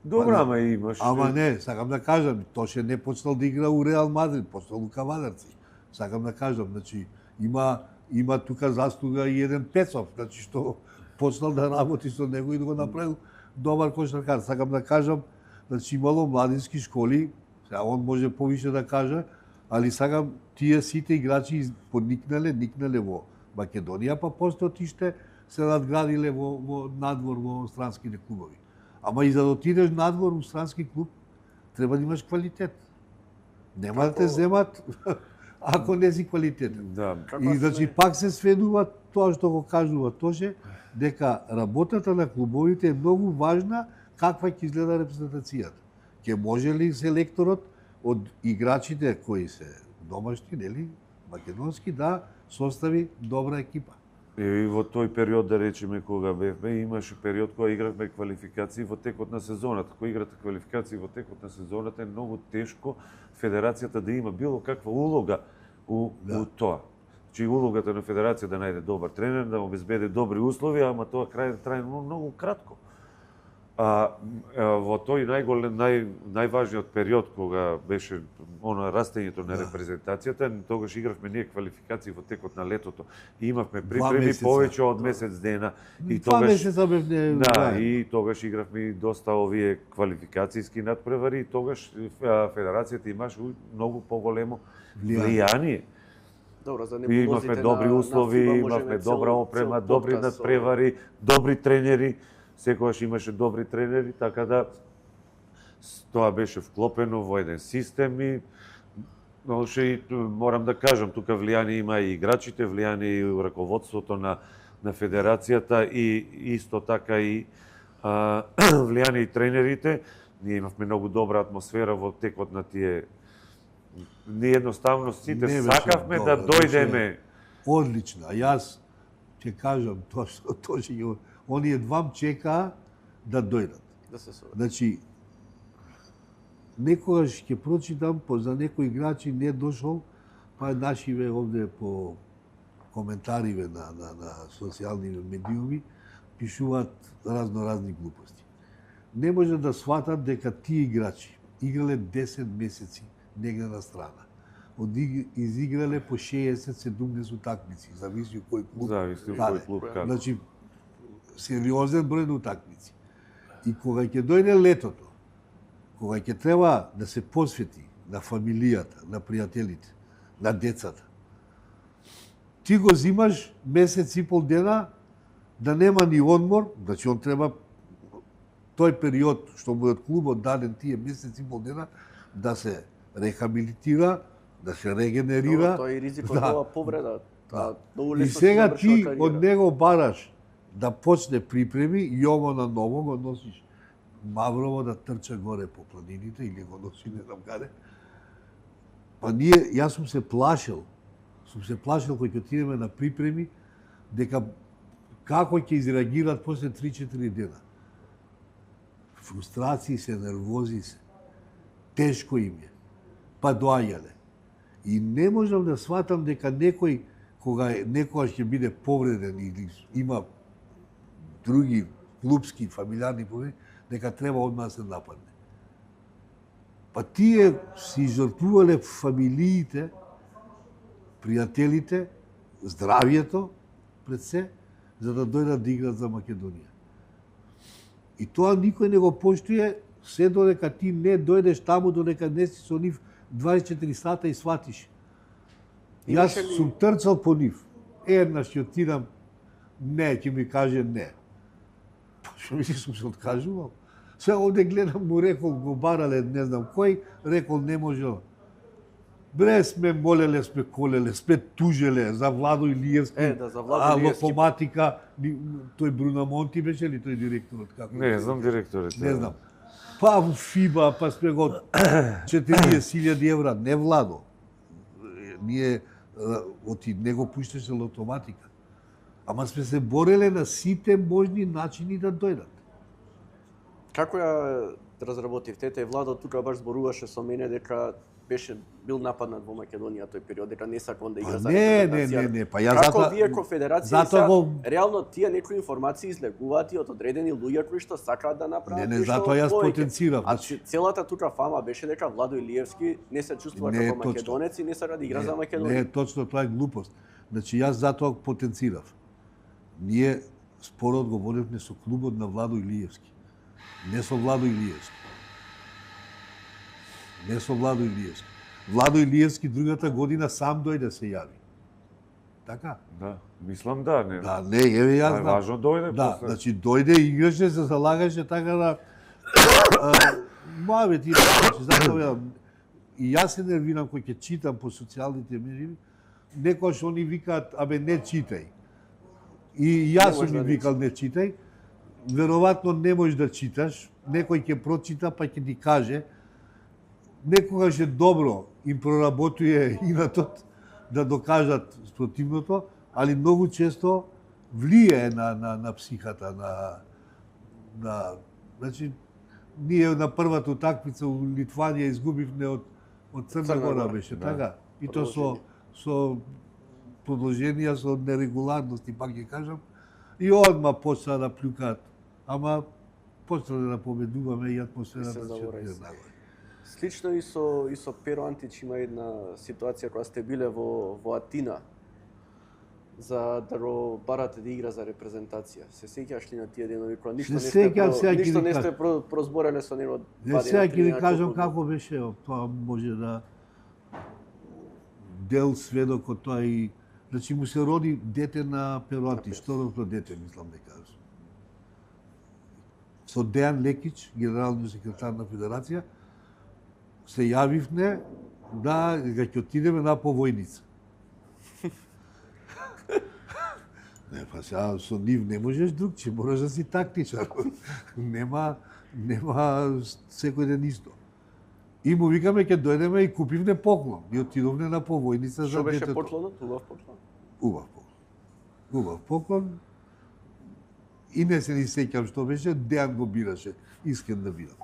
Добра, ама имаш. Ама не, сакам да кажам, Тоше не почнал да игра у Реал Мадрид, почнал у Кавадарци. Сакам да кажам, значи има тука заслуга и еден Пецов, значи што почнал да работи со него и да го направил добар кошаркар. Сакам да кажам, значи имало младински школи, сега он може повише да каже, али сакам тие сите играчи никнале во Македонија, па после отиште се надградиле во надвор во странските клубови. Ама и за да отидеш надвор у странски клуб, треба да имаш квалитет. Нема да те земат ако не си квалитетен. Да. И значи пак се сведува тоа што го кажува Тоше, дека работата на клубовите е многу важна каква ќе изгледа репрезентацијата. Ќе може ли селекторот од играчите кои се домашни, нели, македонски, да состави добра екипа? И во тој период, да речеме, кога бевме, имаше период кога игравме квалификации во текот на сезоната. Кога играте квалификации во текот на сезоната е многу тешко федерацијата да има било каква улога у тоа. Че улогата на федерација да најде добар тренер, да обезбеди добри услови, ама тоа трае многу кратко. Во тој најважниот период кога беше растењето на репрезентацијата, тогаш игравме ние квалификации во текот на летото и имавме припреми повеќе од месец дена и тогаш и тогаш игравме доста овие квалификацијски надпревари и тогаш федерацијата имаше многу поголемо влијание. Добро, за имавме добри услови, имавме добра опрема, добри надпревари, добри тренери. Секогаш имаше добри тренери, така да Тоа беше вклопено во еден систем и морам да кажам, тука влијание има и играчите, влијание и раководството на федерацијата и исто така и влијание и тренерите. Ние имавме многу добра атмосфера во текот на тие. Ние едноставно сите сакавме да дојдеме. Одлично. А јас ќе кажам тоа што оние двам чекаа да дојдат. Да се сове. Значи, некогаш ќе прочитам, за некои играчи не дошол, па нашиве овде по коментариве на социјални медиуми пишуваат разни глупости. Не може да сватат дека тие играчи играле 10 месеци негде на страна. Изиграле по 60-70 утакмици, зависи од кој клуб. Зависи од кој клуб како. Значи, сериозен број на утакмици. И кога ќе дојде летото, кога ќе треба да се посвети на фамилијата, на пријателите, на децата, ти го зимаш месец и пол дена да нема ни одмор, значи он треба тој период што му е од клубот даден тие месец и пол дена да се рехабилитира, да се регенерира. Тоа е ризикот ова повреда. И сега ти од него бараш да почне припреми и ово на ново го носиш Маврово да трча горе по планините или го носи не знам каде. Па јас сум се плашил кој ќе отидеме на припреми, дека како ќе изреагираат после 3-4 дена. Фрустрации се, нервози се, тешко им е, па доаѓале. И не можам да сватам дека некој, некогаш ќе биде повреден или има други клубски, фамилиарни повреди, дека треба одма да се нападне. Па тие си жртвувале фамилиите, пријателите, здравието пред се, за да дојдат да играат за Македонија. И тоа никој не го поштуе, се додека ти не дојдеш таму, додека не си со нив 24 сата и сватиш. Јас сум трчал по нив. Еднаш ќе отидам, не, ќе ми каже не. Што мисли, сум се откажувал? Сега овде гледам, му рекол, го барале, не знам кој, рекол не можел. Бре, сме молеле, сме колеле, сме тужеле за Владо Илиевски, за Владо Илиевски. Локоматика, тој Брунамонти беше ли тој директорот? Не, знам директорот. Не знам. Па во ФИБА, па сме го 40.000 евра, не Владо. Ние, оти, не го пуштеше Локоматика. Ама сме се бореле на сите можни начини да дојдат. Како ја разработивте? Тете Владо тука баш зборуваше со мене дека беше бил нападнат во Македонија тој период, дека не сакал да игра за репрезентација. Не, па ја како вие ко федерација реално тие некои информации излегуваат и од одредени луѓе кои што сакаат да направат нешто. Не, затоа јас потенцирав. А целата тука фама беше дека Владо Илиевски не се чувствува како македонец и не сака да игра за Македонија. Не, точно тоа е глупост. Значи јас затоа потенцирав. Ние спорот го водевме со клубот на Владо Илиевски. Не со Владо Илиевски. Не со Владо Илиевски. Владо Илиевски другата година сам дојде се јави. Така? Да, мислам да, не. Да, не, еве јас знам. Важно дојде да, после. Значи дојде, играше, се залагаше така да маве ти, значи затоа и јас се нервирам кој ќе читам по социјалните медии, некојаш они викаат, абе не читај. И јас сум ми викал не читај. Веројатно не можеш да читаш, некој ќе прочита па ќе ти каже. Некогаш е добро им проработуе инатот да докажат спротивното, али многу често влијае на психата, значи ние на првата утакмица у Литванија изгубивме од Црна Гора беше, така? И то со продолженија, со нерегуларности, пак ќе кажам, и одма почна да плюкаат, ама почна да победуваме и атмосферата се нагоре. Слично и со Перо Антич има една ситуација кога сте биле во Атина за да го барате да игра за репрезентација. Се сеќаш ли на тие денови кога ништо не сте прозбореле со него? Сега ќе ви кажам како беше, тоа може да дел сведокот тоа и значи му се роди дете на Перо Антич, второто дете, мислам дека. со Дејан Лекич, генералниот секретар на Федерација, се јавивме да ќе отидеме на повојница. Не, па сега со нив не можеш друг, че можеш да си тактичар. нема секој ден исто. И му викаме ќе дојдеме и купивме поклон. И отидовме на повојница за детето. Што беше поклонот? Убав поклон? Убав поклон. И не се ни сеќам што беше, Дејан го бираше, искрен да бидам.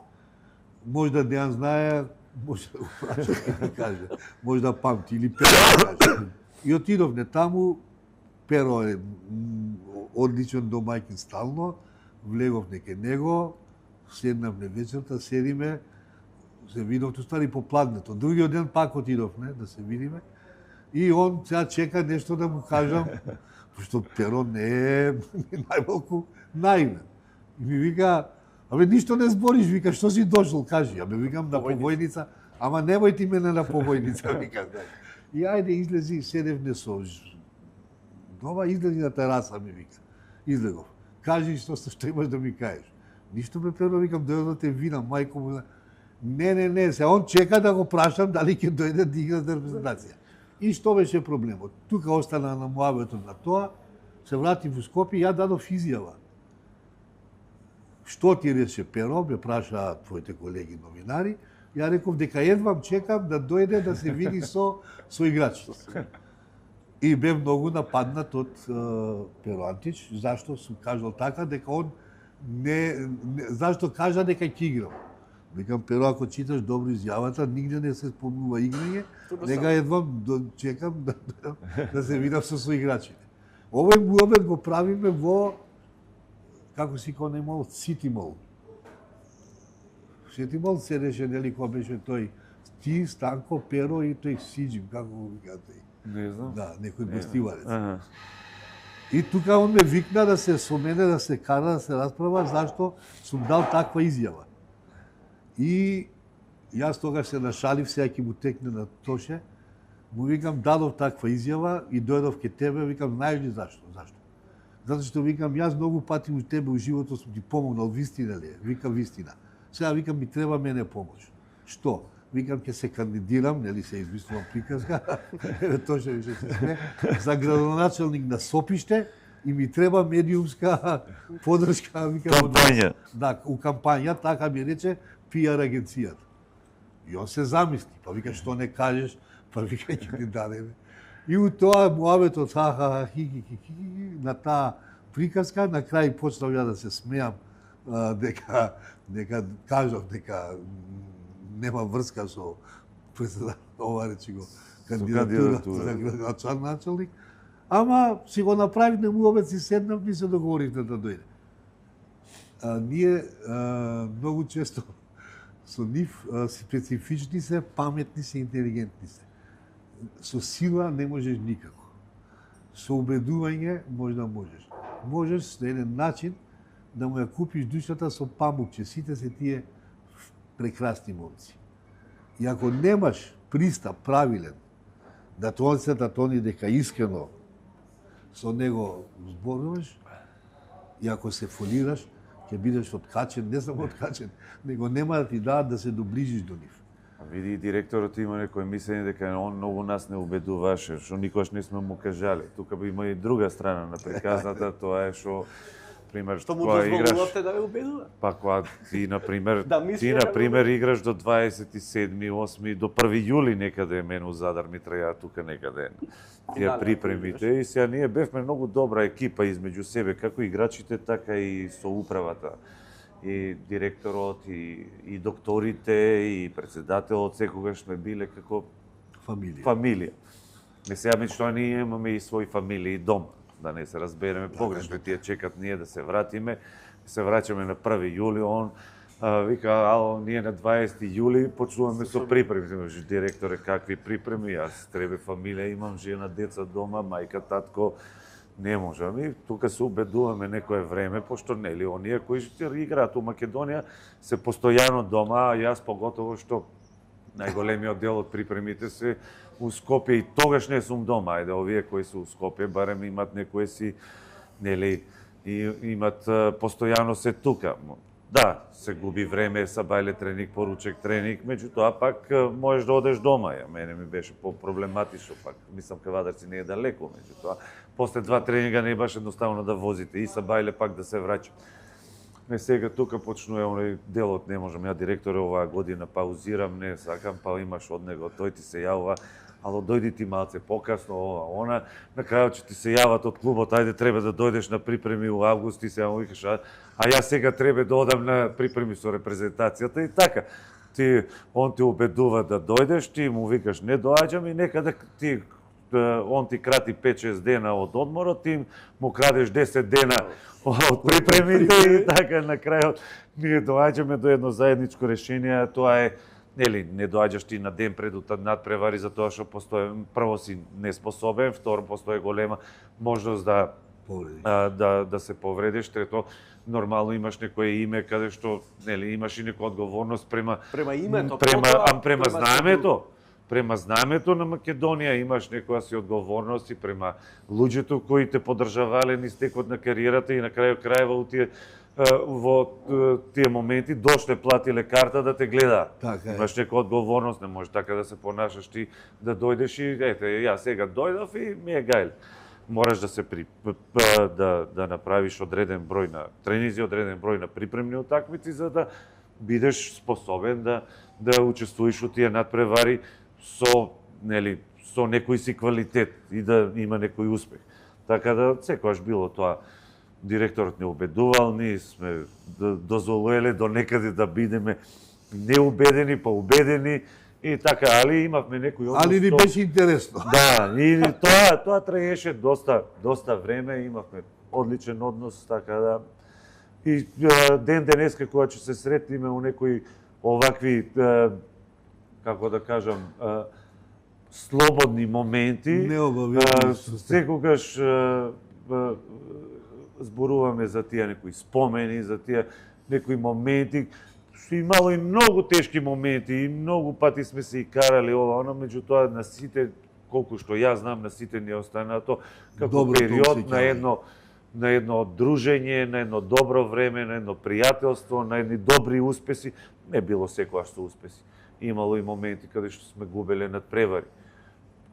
Можда Дејан знае, може да го праша да каже, може да памти или Перо да каже. И отидовме таму, Перо е одличен домаќин стално, влеговме ке него, седнавме вечерта, седиме, се видовме, ствари попладнето. Другиот ден пак отидовме да се видиме и он сега чека нешто да му кажам, пошто Перо не е најмалку наивен. И ми вика, абе ништо не збориш, вика, што си дошол, кажи. Абе викам на повојница, ама немој ти мене на повојница, вика. И ајде излези, седевне со Нова, излези на тераса, ми вика. Излегов. Кажи што имаш да ми кажеш. Ништо ме Перо, викам, дојде да те видам, мајко му. Не, се он чека да го прашам дали ќе дојде да игра за репрезентација. И што беше проблемот? Тука остана на муабетот на тоа, се врати во Скопје и ја дадов изјава. Што ти рече Перо, ме праша твоите колеги новинари, ја реков дека едвам чекам да дојде да се види со играчите. И бев многу нападнат од Перо Антич, зашто сум кажал така, дека он зашто кажа дека ќе играм. Викам, Перо, ако читаш добро изјавата, нигде не се спомнува играње, нека едвам чекам да се видам со соиграчите. Овој муабет го правиме во, како си кој немал, Сити Мол. Сити Мол седеше, нели, кој беше тој, ти, Станко, Перо и тој Сиджим, како го викаат тој. Не знам. Да, некој гостиварец. И тука он ме викна да се со мене, да се кара, да се расправа, зашто сум дал таква изјава. И јас тогаш се нашалив, сега ќе му текне на Тоше, му викам, дадов таква изјава и дојдов ке тебе, викам, знаеш ли зашто? Затоа што викам, јас многу пати у тебе у животот сум ти помогнал, вистина ли е? Викам, вистина. Сега викам, ми треба мене помош. Што? Викам, ќе се кандидирам, нели се измислувам приказка, Тоше више се сме, за градоначалник на Сопиште и ми треба медиумска подршка, викам, кампања. Да, у кампања, така ми рече PR агенцијата. И он се замисли, па вика, што не кажеш, па вика, ќе ти дадеме. И у тоа муабетот на таа приказка, на крај почнав ја да се смеам, дека кажав дека нема врска со ова речи го кандидатура за градоначалник, ама си го направивме муабет, си седнавме и се договоривме да дојде. Ние многу често со нив специфични се, паметни се, интелигентни се. Со сила не можеш никако. Со убедување можда можеш. Можеш на еден начин да му ја купиш душата со памукче. Сите се тие прекрасни момци. И ако немаш пристап правилен да тони дека искрено со него зборуваш, и ако се фолираш, ќе бидеш откачен, не само откачен, него нема да ти дадат да се доближиш до нив. Види, директорот има некој мислење дека он многу нас не убедуваше, што никош не сме му кажале. Тука би има и друга страна на приказната, тоа е што пример што му кога играш, дозволувавте да ве убедува? па кога ти на пример Да, играш до 27, 8 до 1 јули некаде мене у Задар ми траја тука некаде. Тие припремите и сега ние бевме многу добра екипа измеѓу себе, како играчите, така и со управата. И директорот, и докторите, и председателот, секогаш сме биле како фамилија. Не сега ми што ние имаме и своји фамилии дома, да не се разбереме погрешно, тие чекат ние да се вратиме, се враќаме на 1 јули, он вика, ние на 20 јули почнуваме со припреми. Директоре, какви припреми? Јас треба фамилија, имам жена, деца дома, мајка, татко, не можам. И тука се убедуваме некое време, пошто нели оние кои играат у Македонија се постојано дома, а јас поготово што најголемиот дел од припремите се у Скопје и тогаш не сум дома. Ајде, овие кои се у Скопје барем имат некои си, нели, и имат постојано се тука. Да, се губи време, сабајле тренинг, поручек тренинг, меѓутоа пак можеш да одеш дома. Мене ми беше по-проблематично пак. Мислам Кавадарци не е далеко, меѓутоа после 2 тренинга не е баш едноставно да возите и сабајле пак да се враќа. Не, сега тука почнува оној делот, не можам, ја директоре оваа година паузирам, не сакам, па имаш од него, тој ти се јавува, ало дојди ти малце покасно, ова, она, на крајот ќе ти се јават од клубот, ајде треба да дојдеш на припреми у август, и сега му викаш, а јас сега треба да одам на припреми со репрезентацијата и така. Он ти убедува да дојдеш, ти му викаш не доаѓам и некаде ти он ти крати 5-6 дена од одморот, ти му крадеш 10 дена од припремите и така на крајот ние доаѓаме до едно заедничко решение, тоа е нели не доаѓаш ти на ден пред надпревари за тоа што постои прво си неспособен, второ постои голема можност да се повредиш, трето нормално имаш некое име каде што нели имаш и некоја одговорност према името, према знаемето. Према знамето на Македонија имаш некоја си одговорност и према луѓето кои те поддржавале низ текот на кариерата и на крајот крајва во тие моменти дошле платиле карта да те гледа. Имаш некоја одговорност, не може така да се понашаш ти да дојдеш и ете ја сега дојдов и ми е гајле. Мораш да се да направиш одреден број на тренинзи, одреден број на припремни утакмици за да бидеш способен да учествуваш во тие надпревари со некој си квалитет и да има некој успех. Така да секогаш било тоа. Директорот не убедувал, ние сме дозволеле до некаде да бидеме неубедени, па убедени и така, али имавме некој однос. Али ни беше интересно. Да, и тоа траеше доста време, имавме одличен однос, така да. И ден денеска кога ќе се сретнеме у некои овакви како да кажам, слободни моменти, секогаш зборуваме за тие некои спомени, за тие некои моменти, што имало и многу тешки моменти, и многу пати сме се и карали ова, оно, меѓутоа на сите, колку што ја знам, на сите ни остана тоа како период на едно дружење, на едно добро време, на едно пријателство, на едни добри успеси. Не било секогаш со успеси. Имало и моменти каде што сме губеле надпревари,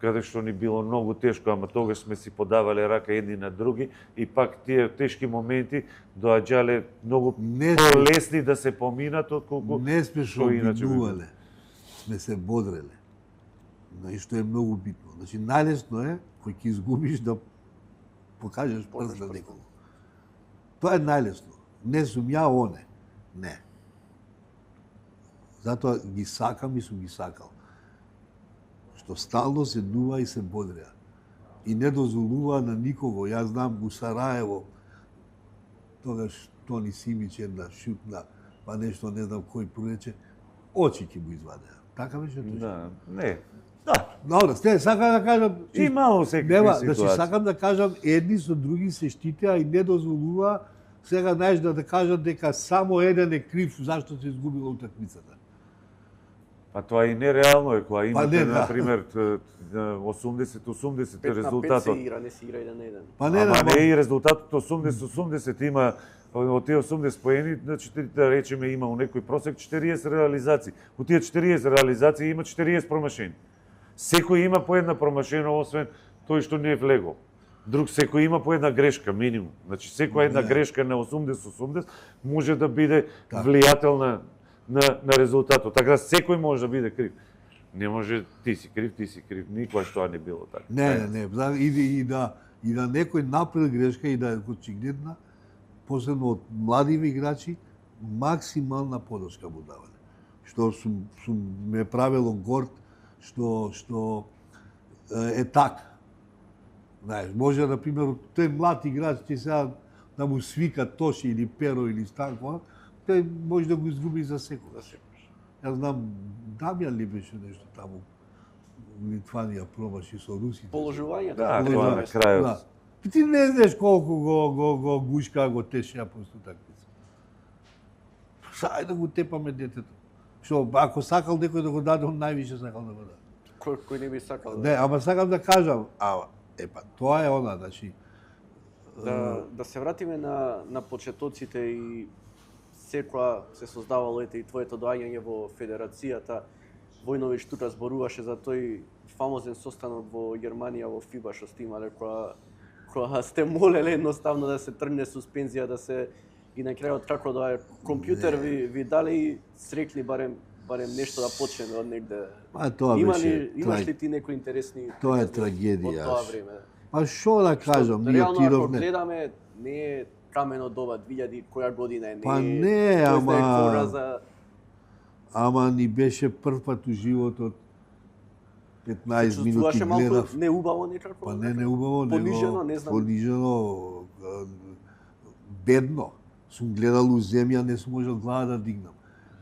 каде што ни било многу тешко, ама тогаш сме си подавале рака едни на други и пак тие тешки моменти доаѓале многу полесни да се поминат отколку не сме што обидувале, сме се бодреле. И што е многу битно. Значи најлесно е кој ќе изгубиш да покажеш прст на некого. Тоа е најлесно. Не сум ја оне. Не. Затоа ги сакам и сум ги сакал. Што стално се дува и се бодреа. И не дозволува на никого. Јас знам у Сараево, тогаш Тони Симич една шутна, па нешто не знам кој прорече, очи ќе му извадеа. Така беше тоа? Да, не. Да. Добро, сакам да кажам... Имало секакви ситуации. Значи, сакам да кажам, едни со други се штитеа и не дозволува сега знаеш да кажат дека само еден е крив зашто се изгубила утакмицата. Па тоа и нереално е, кога имате, например, 80-80 резултатот. 5 на 5 се игра, не се игра 1-1. Па не и резултатот 80-80 има, од тие 80 поени, значи да речеме има у некој просек 40 реализации. У тие 40 реализации има 40 промашени. Секој има по една промашена, освен тој што не е влегол. Друг секој има по една грешка, минимум. Значи секоја една грешка на 80-80 може да биде влијателна на резултатот. Така секој може да биде крив. Не може ти си крив. Никогаш тоа не било така. Не. И да некој направи грешка и да е очигледна, посебно од младиви играчи, максимална подршка му давале. Што сум ме правело горд, што е така. Знаеш, може, например, тој млад играч ќе сега да му свика Тоши или Перо или Станко, тој може да го изгуби за секогаш. Јас знам, Дамјан ли беше нешто таму у Литванија пробаши со русите. Положувањето. Да, тоа на крајот. Ти не знаеш колку го гушка, го тешеа после такмица. Сај да го тепаме детето. Што, ако сакал некој да го даде, он највише сакал да го даде. Кој не би сакал? Не, ама сакам да кажам, тоа е она, значи... Да се вратиме на почетоците и кога се создавало и твоето доаѓање во федерацијата, Војновиќ тука зборуваше за тој фамозен состанок во Германија во ФИБА што сте имале кога сте молеле едноставно да се тргне суспензија, да се и на крајот како да е компјутер ви дали срекли барем нешто да почне од негде. Тоа беше имаш ли ти некои интересни Тоа е трагедија. од тоа време? Па што да кажам, ние реално ако отидовме. гледаме не е камено доба 2000 која година е, Па не, ама ни беше прв пат у животот 15 минути гледав. Не убаво некако? Па не убаво, понижено, не знам. Понижено, бедно. Сум гледал у земја, не сум можел глава да дигнам.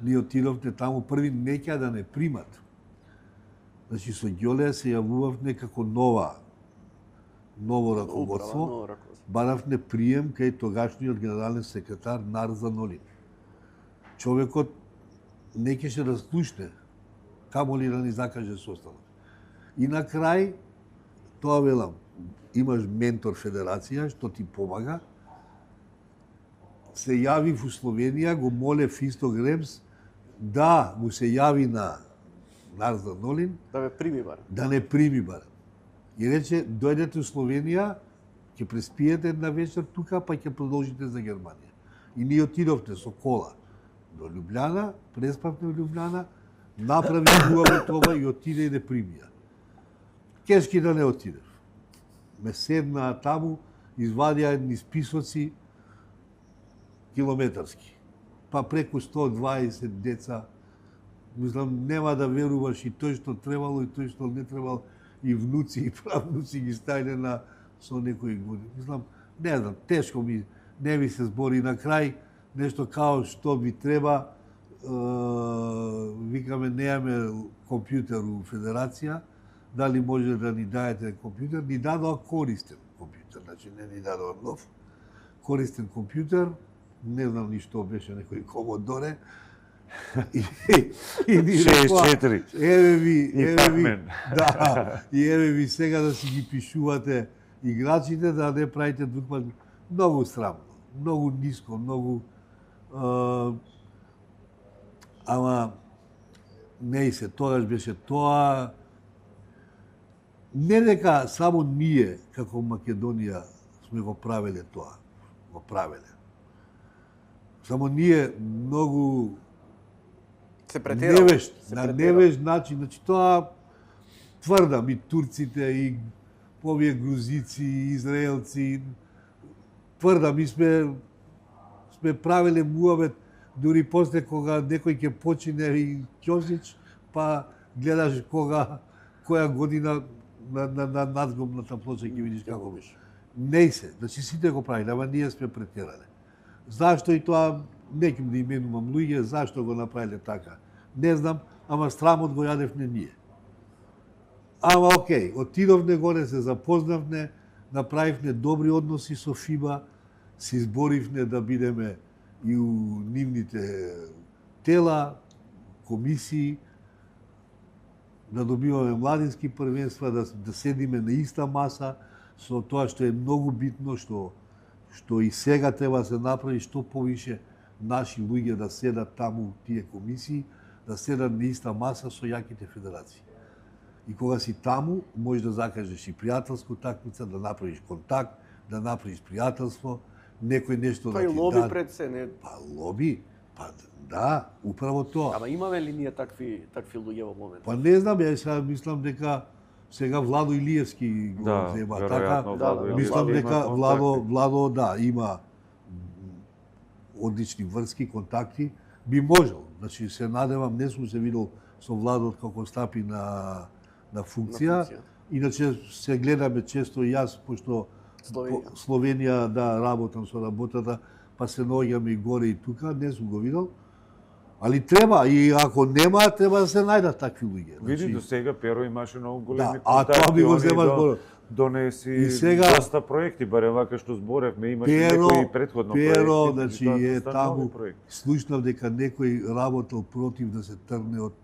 Ние отидовте таму први неќа да не примат. Значи со Ѓоле се јавувавме како ново раководство. Баравме прием кај тогашниот генерален секретар Нарзан Нолин. Човекот не кеше да слушне, камоли да ни закаже состанок. И на крај, тоа велам, имаш ментор федерација што ти помага. Се јави во Словенија, го моле Фисто Гремс да му се јави на Нарзан Нолин да ме прими барем. Да не прими барем. И рече, дојдете у Словенија, ќе преспиете една вечер тука, па ќе продолжите за Германија. И ние отидовте со кола до Љубљана, преспавме во Љубљана, направи убаво тоа и отиде и не примија. Кешки да не отидев. Ме седнаа таму, извадија едни списоци километарски. Па преку 120 деца. Мислам, нема да веруваш и тој што требало и тој што не требало, и внуци и правнуци ги стајне со некои години. Мислам, не знам, тешко ми, не ми се збори на крај, нешто као што би треба, викаме, неаме компјутер у Федерација, дали може да ни даете компјутер, ни дадоа користен компјутер, значи не ни дадоа нов, користен компјутер, не знам ни што беше некој Комодоре, и ни рекоа, 64. еве ви, да, и еве ви сега да си ги пишувате играчите, да не правите друг пат. Многу срамно, многу ниско, многу... ама, не се, тогаш беше тоа. Не дека само ние, како Македонија, сме го правеле тоа. Го правеле. Само ние многу невежд, на невежд начин, значи тоа тврдам и турците, и овие грузици, и израелци, тврдам, ми сме правеле муавет, дури после кога некој ќе почине и Ќосич, па гледаш која година на надгробната плоча ќе видиш како беше. Не се, значи сите го правиле, ама ние сме претерале. Зашто и тоа, не ќе да именувам луѓе, зашто го направиле така? Не знам, ама срамот го јадевме ние. Ама окей, отидовме горе, се запознавме, направивме добри односи со ФИБА, се изборивме да бидеме и у нивните тела, комисии, да добиваме младински првенства, да седиме на иста маса, со тоа што е многу битно, што и сега треба да се направи, што повише наши луѓе да седат таму тие комисии, да седат на иста маса со јаките федерации. И кога си таму, можеш да закажеш и пријателско такмица, да направиш контакт, да направиш пријателство, некој нешто да ти даде. Па и лоби пред се, не? Па лоби, па да, управо тоа. Ама имаме ли ние такви луѓе во момент? Па не знам, ја сега мислам дека сега Владо Илиевски го зема така. Мислам дека Владо да, има одлични врски, контакти, би можел. Значи се надевам, не сум се видел со Владо како стапи на функција. Иначе се гледаме често и јас, пошто Словенија да работам со работата, па се наоѓаме и горе и тука, не сум го видел. Али треба, и ако нема, треба да се најдат такви луѓе. Види, до сега Перо имаше многу големи контакти. А тоа би го земаш горе. Донеси доста проекти, барем вака што зборевме, имаше некои претходно проекти. Перо, значи е таму, слушнав дека некој работел против да се тргне од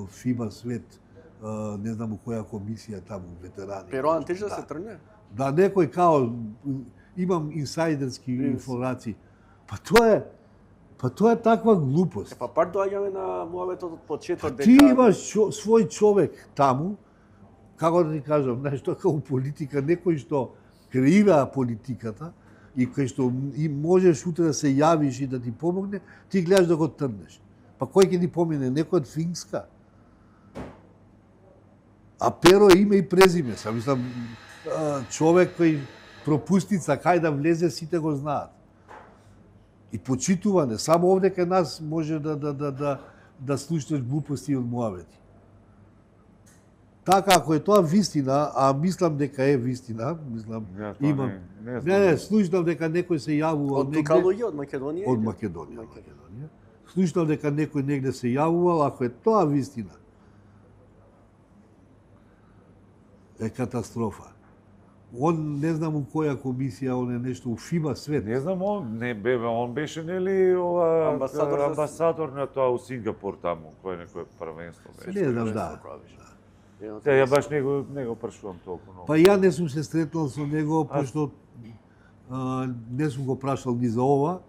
ФИБА свет, не знам у која комисија таму, ветерани. Перо антиш да се тргне? Да, некој као, имам инсайдерски информации, Па тоа е таква глупост. Па пак доаѓаме на муабетот од почеток Ти имаш свој човек таму, како да ти кажам, знаеш, тоа како политика, некој што креира политиката и кој што и можеш утре да се јавиш и да ти помогне, ти гледаш да го трнеш. Па кој ќе ти помине? Некој од Финска? А Перо е име и презиме. Сам мислам, човек кој пропустица, кај да влезе, сите го знаат. И почитуване. Само овде кај нас може да слушнеш глупости од муабети. Така, ако е тоа вистина, а мислам дека е вистина, мислам, имам... Не, слушнав дека некој се јавува од тука луѓе, од Македонија? Од Македонија. Слушнав дека некој негде се јавувал, ако е тоа вистина, е катастрофа. Он не знам у која комисија, он е нешто у ФИБА свет. Не знам, он беше нели ова амбасадор на тоа у Сингапур таму, кој некој првенство беше. Не знам, да. Ја баш не го прашувам толку многу. Па ја не сум се сретнал со него, пошто не сум го прашал ни за ова.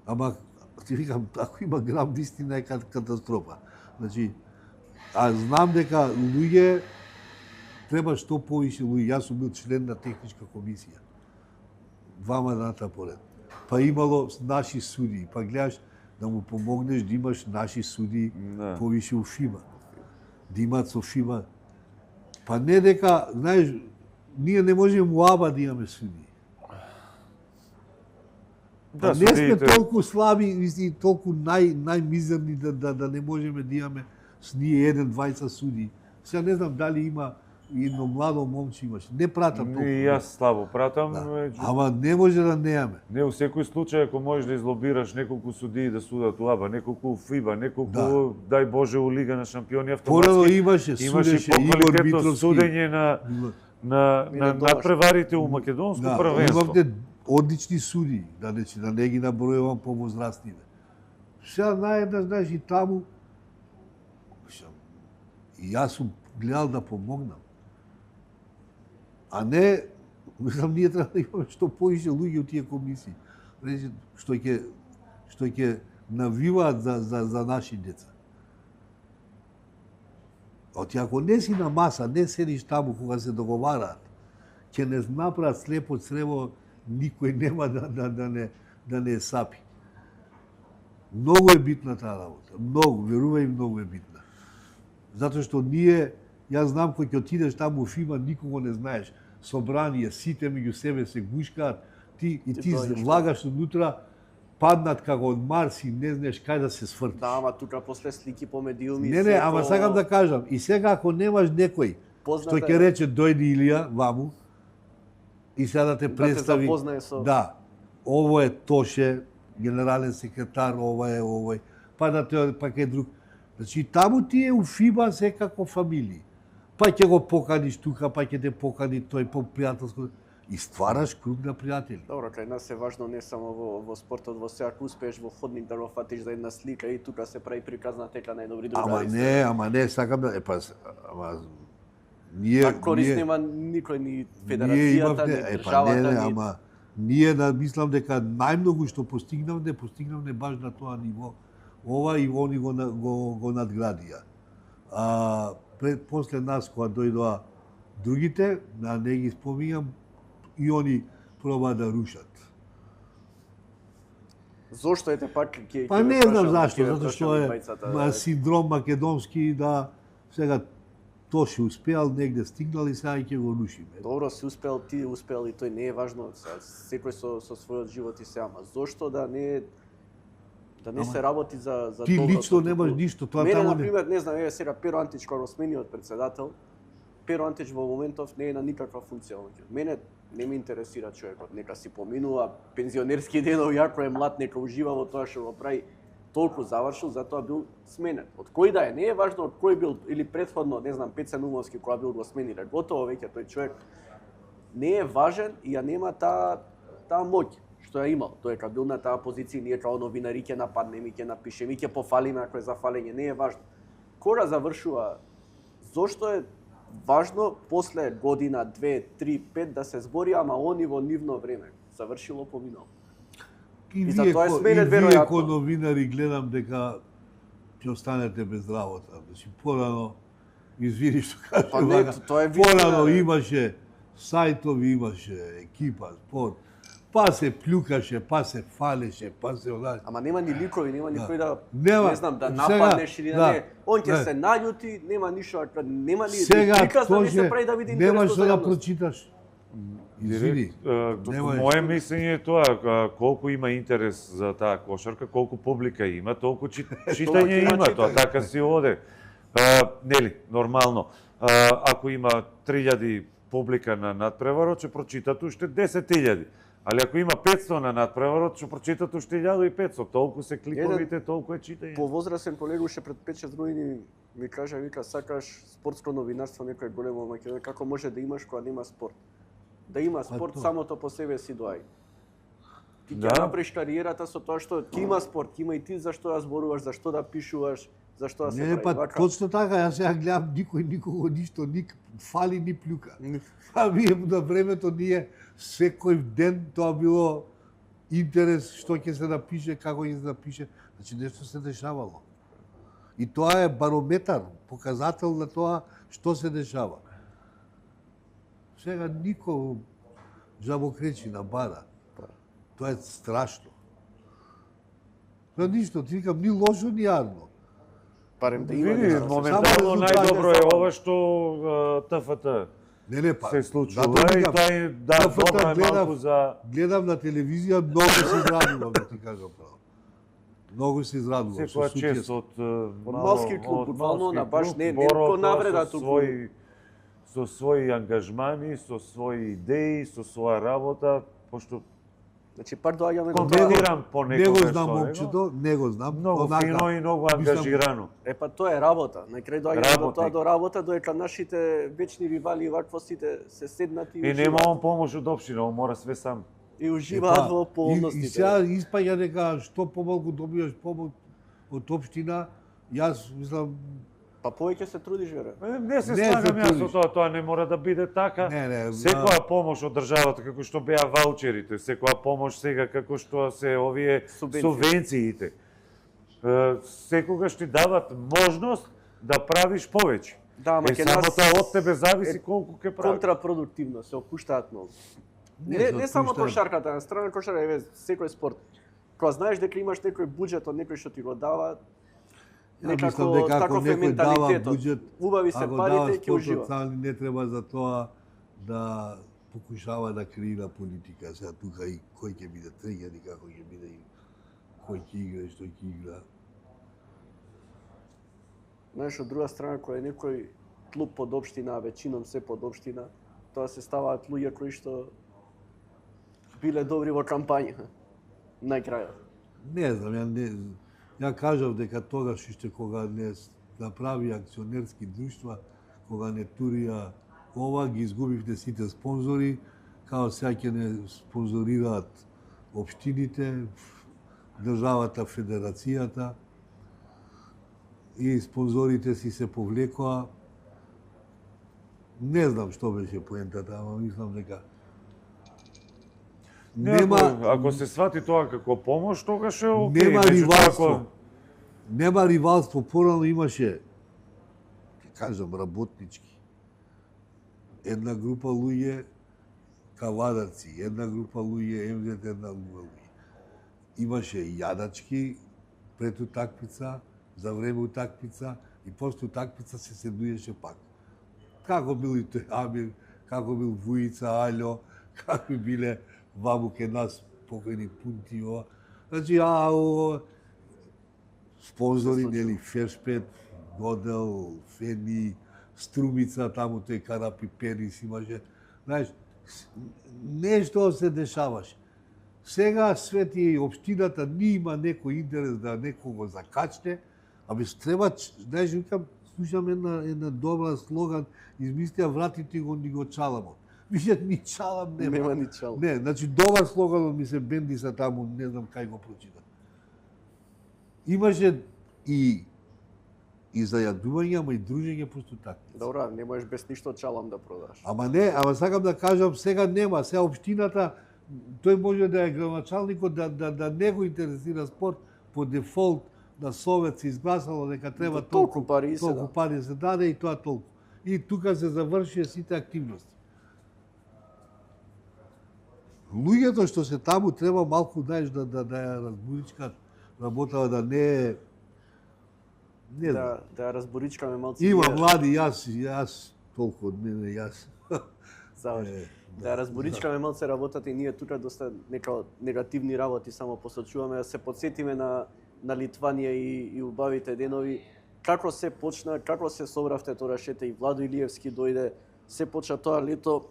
Ама ти викам, ако има грам вистина е катастрофа. Значи, а знам дека луѓе треба што повише луѓе. Јас сум бил член на техничка комисија. 2 мандата поред. Па имало наши суди, па гледаш да му помогнеш да имаш наши суди повише у ФИБА. Да имат со ФИБА. Па не дека, знаеш, ние не можеме муаба да имаме суди. Да, не сме толку слаби и толку најмизерни да не можеме да имаме с ние 1-2 суди. Сега не знам дали има едно младо момче имаше. Не пратам толку. И јас слабо пратам. Да. Ама не може да немаме. Не, у секој случај, ако можеш да излобираш неколку судии да судат УАБА, неколку у ФИБА, неколку, дај Боже, у Лига на шампиони, автоматски Порано имаше Игор Митровски. судење на надпреварите у македонско првенство. Имавте одлични суди, да не ги набројувам повозрастниве. Сега наеднаш, знаеш, и таму, и јас сум гледал да помогнам. А не, мислам, ние треба да имаме што повише луѓе од тие комисии. Што ќе навиваат за наши деца. Оти ако не си на маса, не седиш таму кога се договараат, ќе не направат слепо црево, никој нема да не сапи. Многу е битна таа работа. Многу, верувај, многу е битна. Затоа што ние, јас знам кој ќе отидеш таму у ФИБА, никого не знаеш. Собрание, сите меѓу себе се гушкаат, ти влагаш внутра, паднат како од Марс и не знаеш кај да се свртиш. Да, ама тука после слики по медиуми... Не, ама сакам да кажам, и сега ако немаш некој што ќе рече дојди Илија ваму и сега да те представи... Да, ово е Тоше, генерален секретар, ова е овој, па да те пак е друг. Значи таму ти е у ФИБА се како фамилии. Па ќе го поканиш тука, па ќе те покани тој по пријателско и ствараш круг на пријатели. Добро, кај нас е важно не само во спортот, во се ако успееш во ходник да го фатиш за една слика и тука се прави приказна тека најдобри другари. Ама не, сакам да ние корист нема никој ни федерацијата, ни државата, ама ние мислам дека најмногу што постигнавме баш на тоа ниво. Ова и они го надградија. После нас, кога дојдоа другите, не ги споминам, и они проба да рушат. Зошто ете пак ќе... Па не знам зашто, затоа што е синдром македонски, да сега Тоше успеал, негде стигнал и сега ќе го рушиме. Добро, си успел, ти успел и тој не е важно, секој со својот живот и се, ама зошто да не се работи за ти лично немаш ништо, тоа мене, таму например, не знам, сега Перо Антич кога го смениот председател, Перо Антич во моментов не е на никаква функција. Мене не ме интересира човекот, нека си поминува пензионерски денови, ако е млад, нека ужива во тоа што го прави, толку завршил, затоа бил сменет. Од кој да е, не е важно од кој бил, или претходно, не знам, Пеце Нумовски кога бил го смениле, готово веќе тој човек не е важен и ја нема таа моќ што ја имал. Тој кога бил на таа позиција, ние као новинари ќе нападнеме, ќе напишеме, ќе пофалиме ако е за фалење, не е важно. Кога завршува, зошто е важно после година, 2, 3, 5 да се збори, ама они во нивно време завршило, поминало. И за тоа е сменет вие веројатно. ко новинари гледам дека ќе останете без работа. Значи порано извини што кажам. Па не, тоа е вистина, порано бе. имаше сајтови, имаше екипа, спорт. Па се плюкаше, па се фалеше, па се онај. Ама нема ни ликови, нема никој да Нема. не знам да Сега, нападнеш или да да. не. Он ќе Не. се наљути, нема ништо, нема ни Сега приказ да не се тоа прави да види нема интересно што за да јавност. прочиташ. Извини. Нема Моje мислење е тоа, колку има интерес за таа кошарка, колку публика има, толку читање има има, тоа читање. така си оде. Нели, нормално. Ако има 3000 публика на надпреварот, ќе прочитат уште 10.000. Али ако има 500 на надпреварот, ќе прочитат уште 1500. Толку се кликовите, толку е читање. Повозрасен колега уште пред 5-6 години ми кажа, вика, сакаш спортско новинарство, некој големо Македонија, како може да имаш кога нема спорт? Да има спорт тоа. самото по себе си доаѓа. Ти ќе Да. направиш кариерата со тоа што ќе има спорт, ќе има и ти зашто да зборуваш, зашто да пишуваш, зашто да се Не, прави. па Вака. точно така, јас сега гледам никого ништо, фали ни плюка. А вие на времето ние секој ден тоа било интерес што ќе се напише, како ќе се напише, значи нешто се дешавало. И тоа е барометар, показател на тоа што се дешава. Сега никој жабокречи на бара. Тоа е страшно. Тоа ништо, ти викам, ни лошо, ни јадно. Барем да има Види, нешто. моментално Само најдобро е резултат. ова што ТФТ Не, па. се затоа случува и викам, тоа е ТФТ добро е малку за... Гледам на телевизија, многу се израдувам, да ти кажам право. Многу се израдувам. Секоја со чест сутјест. од малски клуб, буквално на баш не Боро, по навреда со туку. со своји ангажмани, со своји идеи, со своја работа, пошто Значи пак доаѓаме до тоа. контактирам по Не некој го знам момчето, не го знам. Многу онака, фино и многу мислам, ангажирано. Е па тоа е работа. На крај доаѓаме до тоа Работник. до работа, додека нашите вечни ривали и ваквостите се седнати И нема он помош од општина, он мора све сам. и уживаат во И полностите. сега испаѓа дека што помалку добиваш помош од општина, јас мислам, Па повеќе се трудиш, веројатно. Не се Не слагам се јас со трудиш. тоа не мора да биде така. Не, Секоја помош од државата, како што беа ваучерите, секоја помош сега како што се овие Субвенции. субвенциите. Секогаш ти дават можност да правиш повеќе. Да, ама ќе само нас тоа од тебе зависи е колку ќе правиш. контрапродуктивно, се опуштаат многу. Не Не, се не само отпуштаат. кошарката, на страна кошарка е секој спорт. Кога знаеш дека имаш некој буџет од некој што ти го дава, Ја мислам дека ако таков е некој дава менталитетот. буџет, Убави се ако дава парите и ќе спортот ужива. сам, не треба за тоа да покушава да креира политика. Сега тука и кој ќе биде тренер и како ќе биде и кој ќе игра и што ќе игра. Знаеш, од друга страна, кој е некој клуб под општина, а веćinom се под општина, тоа се ставаат луѓе кои што биле добри во кампања. На крајот. Не знам, ја кажав дека тогаш уште кога не направи акционерски друштва, кога не турија ова, ги изгубивте сите спонзори, као сега ќе не спонзорираат општините, државата, федерацијата, и спонзорите си се повлекоа. Не знам што беше поентата, ама мислам дека Ако се свати тоа како помош, тогаш е окей. нема Меѓутоа, ривалство. ако- Нема ривалство. Порано имаше, ќе кажам, работнички. Една група луѓе кавадарци, една група луѓе МЗ, една група луѓе. Имаше јадачки пред утакмица, за време утакмица и после утакмица се седуеше пак. Како бил и тој Амир, како бил Вуица, Аљо, како биле ваму ке нас покојни пунти ова. Значи, спонзори, нели, Фершпет, Годел, Фени, Струмица, таму тој Карапи Перис имаше. Знаеш, нешто се дешаваше. Сега свети општината ни има некој интерес да некого закачне, ами треба, знаеш, викам, слушам една добра слоган, измислија вратите го ни го чаламот. Више ни чалам нема. Нема ни чал. Не, значи добар слоган ми се бенди са таму, не знам кај го прочитам. Имаше и зајадување, ама и дружење пусто така. Добро, не можеш без ништо чалам да продаш. Ама не, ама сакам да кажам, сега нема, сега општината тој може да е градоначалникот да не го интересира спорт по дефолт на Совет се изгласало дека треба толку пари се даде и тоа толку. И тука се завршија сите активности. Луѓето што се таму треба малку знаеш да ја разборичкат работава, да не е да ја разборичкаме малку. Има млади, јас толку од мене, јас. Заврши. Да ја разборичкаме малце работата и ние тука доста негативни работи само посочуваме, да се подсетиме на Литванија и убавите денови. Како се почна, како се собравте торашете и Владо Илиевски дојде, се почна тоа лето,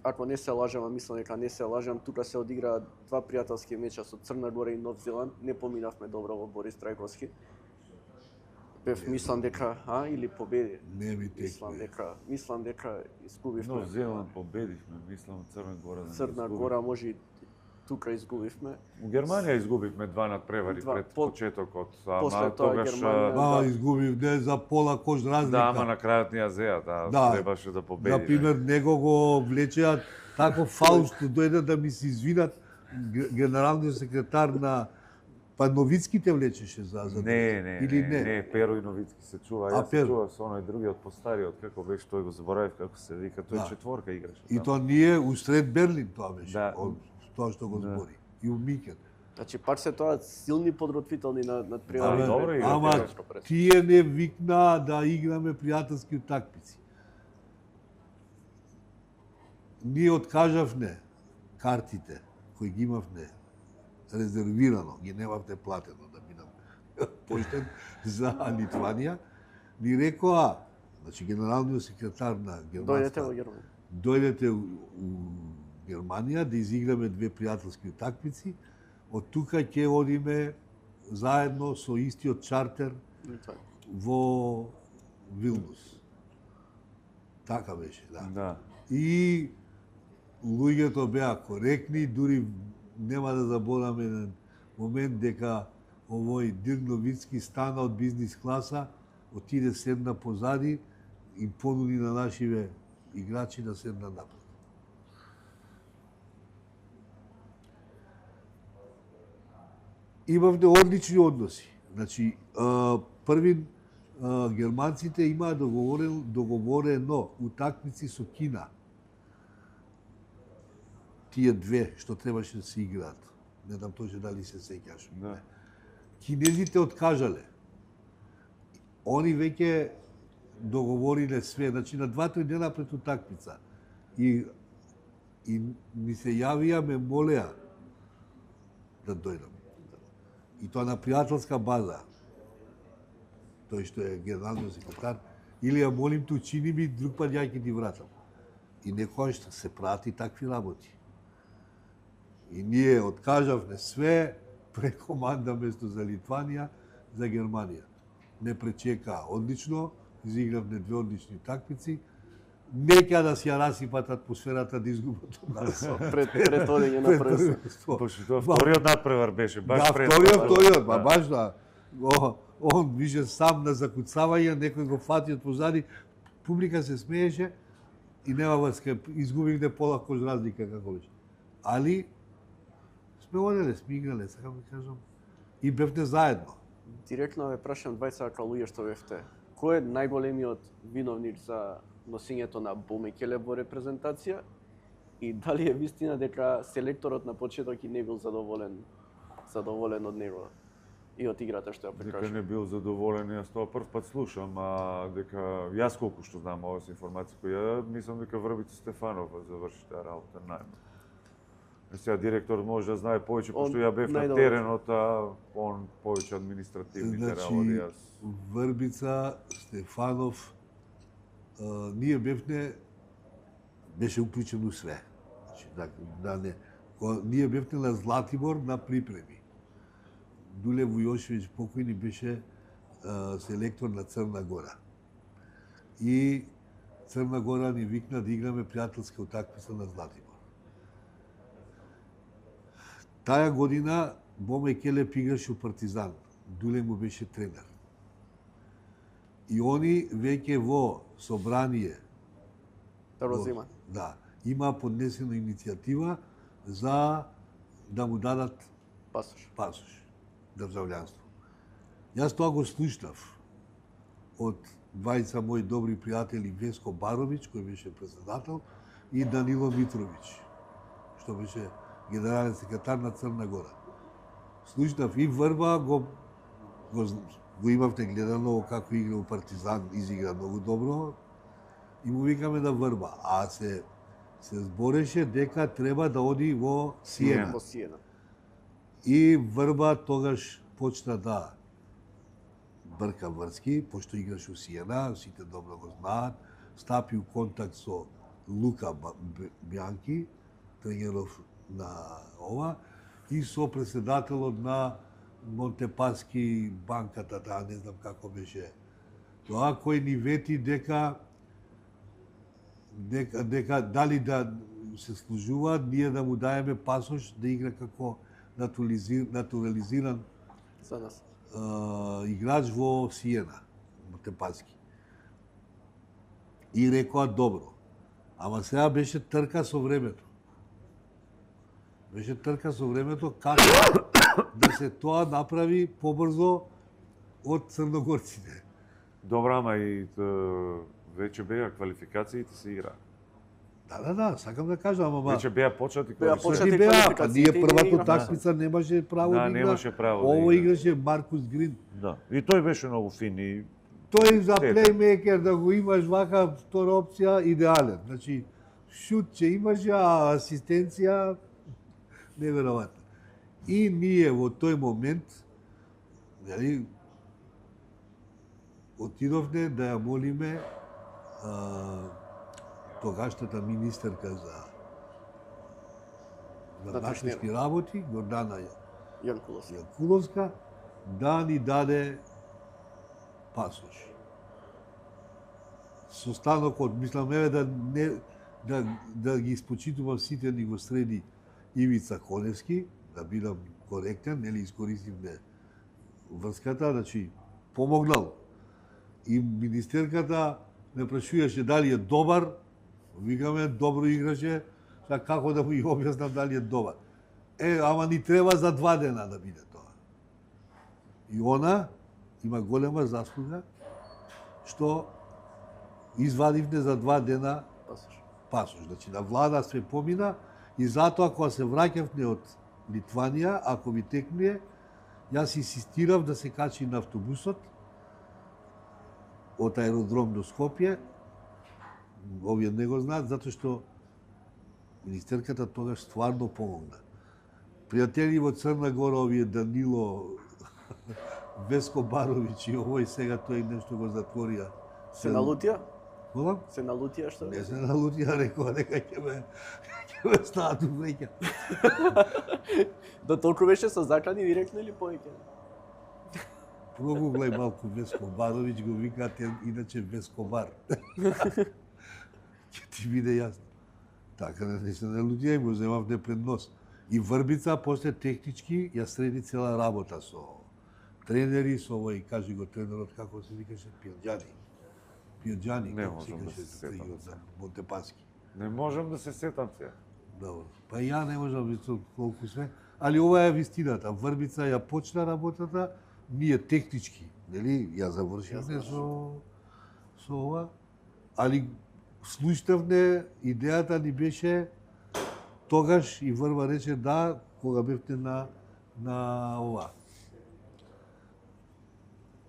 ако не се лажам, а мислам дека не се лажам, тука се одиграа 2 пријателски меча со Црна Гора и Нов Зеланд, не поминавме добро во Борис Трајковски. Мислам дека, или победи? Не ми текна. Мислам дека изгубивме. Нов Зеланд победивме, мислам Црна Гора. Црна Гора може и тука изгубивме. У Германија изгубивме 2 надпревари пред почетокот, ама тогаш изгубив не за пола кош разлика. Да, ама на крајот ни ја зеа, требаше да победиме. Например, него го влечеат тако Фауст дојде да ми се извинат генералниот секретар на Новицките влечеше за или не? Не, Перо и Новицки се чува. Јас се чува со оној другиот постариот, како беше тој, го заборавив како се вика, тој четворка играше. И тоа ние усред Берлин тоа беше, тоа што го збори. И у Микен. Значи пак се тоа силни подготвителни над пријателски. Ама тие не викна да играме пријателски утакмици. Ние откажавме картите кои ги имавме резервирано, ги немавте платено да бидам поштен за Литванија, ни рекоа, значи генералниот секретар на Германија, дојдете у Германија да изиграме 2 пријателски утакмици, од тука ќе одиме заедно со истиот чартер во Вилнус. Така беше, да. И луѓето беа коректни, дури нема да забораваме на момент дека овој Дирк Новицки стана од бизнис класа, отиде седна позади и понуди на нашиве играчи да седна напред. Имавме одлични односи. Значи, први германците имаа договорено утакмици со Кина. Тие 2 што требаше да се играат. Не знам точно дали се сеќаш. Кинезите откажале. Они веќе договориле све, значи на 2-3 дена пред утакмица. И ми се јавија, ме молеа да дојдам. И тоа на пријателска база. Тој што е генералниот секретар, или ја молим ту чини ми, друг пат ја ќе ти вратам. И некојаш се прати такви работи. И ние откажавме све прекоманда место за Литванија, за Германија. Не пречека одлично, изигравме 2 одлични такмици. Нека да си ја расипат атмосферата да изгубат од нас. Пред одење на првенство. Вториот надпревар беше, баш пред. Вториот, баш да. Он више сам на закуцавање, некој го фати од позади, публика се смееше и нема врска, изгубивме пола кош разлика, како беше. Али сме оделе, сме играле, сакам да кажам, и бевте заедно. Директно ве прашам двајца луѓе што бевте. Кој е најголемиот виновник за носењето на Бомекеле во репрезентација и дали е вистина дека селекторот на почеток и не бил задоволен од него и од играта што ја прикажа? Дека не бил задоволен, јас тоа прв пат слушам, а дека јас колку што знам ова се информација која ја мислам дека Врбица Стефанова заврши таа работа најмногу. Сега директор може да знае повеќе, пошто ја бев на теренот, а он повеќе административните работи. Врбица Стефанов, ние беше уклучен у све. Ние бевте на Златибор на припреми. Дуле Вујошевиќ покојни беше селектор на Црна Гора. И Црна Гора ни викна да играме пријателска утакмица на Златибор. Таа година Бомекеле играше у Партизан. Дуле му беше тренер. И они веќе во собрание да, имаа поднесена иницијатива за да му дадат Пасош. државјанство. Јас тоа го слушнав од двајца мои добри пријатели Веско Баровиќ, кој беше председател, и Данило Митровиќ, што беше генерален секретар на Црна Гора. Слушнав и Врба го имавте гледано како игра у Партизан, изигра многу добро и му викаме да Врба, а се збореше дека треба да оди во Сиена. Во Сиена. И Врба тогаш почна да брка врски, пошто играше у Сиена, сите добро го знаат, стапи у контакт со Лука Бјанки, тренеров на ова, и со председателот на Монтепаски банката, таа не знам како беше тоа, кој ни вети дека дали да се служува, ние да му даеме пасош да игра како натурализиран За нас. играч во Сиена, Монтепаски. И рекоа добро. Ама сега беше трка со времето. Беше трка со времето како да се тоа направи побрзо од црногорците. Добро, ама и веќе беа квалификациите се игра. Да, сакам да кажам, ама Веќе беа почнати Беа квалификации. почнати. па ние првата играме. такмица немаше право Да, да игра. немаше право да Ово игра. играше Маркус Грин. Да. И тој беше многу фин и Тој за Тете. плеймейкер да го имаш вака втора опција идеален. Значи шут че имаше, а асистенција неверојатно. И ние во тој момент, нели, отидовме да ја молиме тогашната министерка за вътрешни работи, Гордана Јанкуловска, да ни даде пасош. Состанокот, мислам, да ги испочитувам сите, ни го среди Ивица Коневски, да бидам коректен, нели искористивме врската, значи помогнал. И министерката ме прашуваше дали е добар, викаме добро играше, сега како да му ја објаснам дали е добар. Ама ни треба за 2 дена да биде тоа. И она има голема заслуга што извадивме за 2 дена пасош. Значи, на влада се помина и затоа кога се враќавме од Литванија, ако ми текнуе, јас инсистирав да се качи на автобусот од аеродром до Скопје. Овие не го знаат, затоа што министерката тогаш стварно помогна. Пријатели во Црна Гора, овие Данило, Веско Баровиќ и овој сега тој нешто го затворија. Се налутија? Молам? Се налутија што? Не се налутија, рекоа дека ќе ме стават увреќа. До толку беше со закани директно или повеќе? Прогуглај малку Веско Баровиќ, го викаат иначе Вескобар. Ќе ти биде јасно. Така не се налутија и го земавме пред нос. И Врбица после технички ја среди цела работа со тренери, со овој, кажи го тренерот, како се викаше, Пијаджани, Не како се можам да викаше, се сетам. тренерот за Монтепаски. не можам да се сетам сега. Добро. Па ја не можам да видам колку све, али ова е вистината. Врбица ја почна работата, ние технички, нели, ја завршивме со ова, али слушнавме, идејата ни беше тогаш и Врба рече да, кога бевте на ова.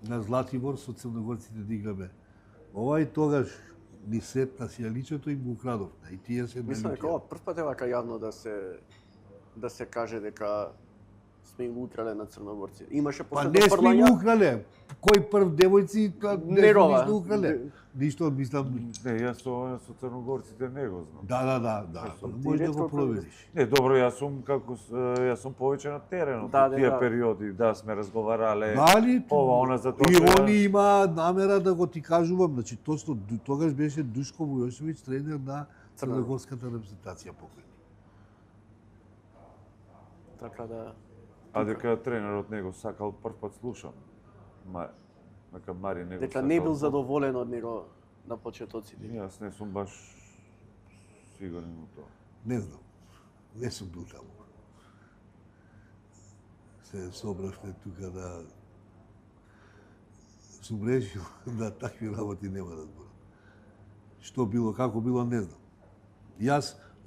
На Златибор со црногорците да играме. Ова и тогаш ни сетна си ја личето и го украдовме. И тие се Мислам дека ова прв пат е вака јавно да се каже дека сме им украле на црногорци. Имаше Па после не сме им допрлања. украле. Кој прв девојци, Не рова. ништо украле. Ништо, мислам, Не, јас со црногорците не го знам. да. Може да го провериш. Не, добро, јас сум повеќе на теренот. Да, Тие да. периоди, да, сме разговарале. Дали? Ова, она за тоа. И што ја- они има намера да го ти кажувам, значи точно тогаш беше Душко Војошевиќ тренер на црногорската репрезентација покој. Така да А дека тренерот не го сакал, прв пат слушам. Дека Мари не го дека сакал. не бил задоволен од него на почетоците. Јас не сум баш сигурен во тоа. Не знам. Не сум бил таму. Се собравме тука да сум решил да такви работи нема да зборам. Што било, како било, не знам.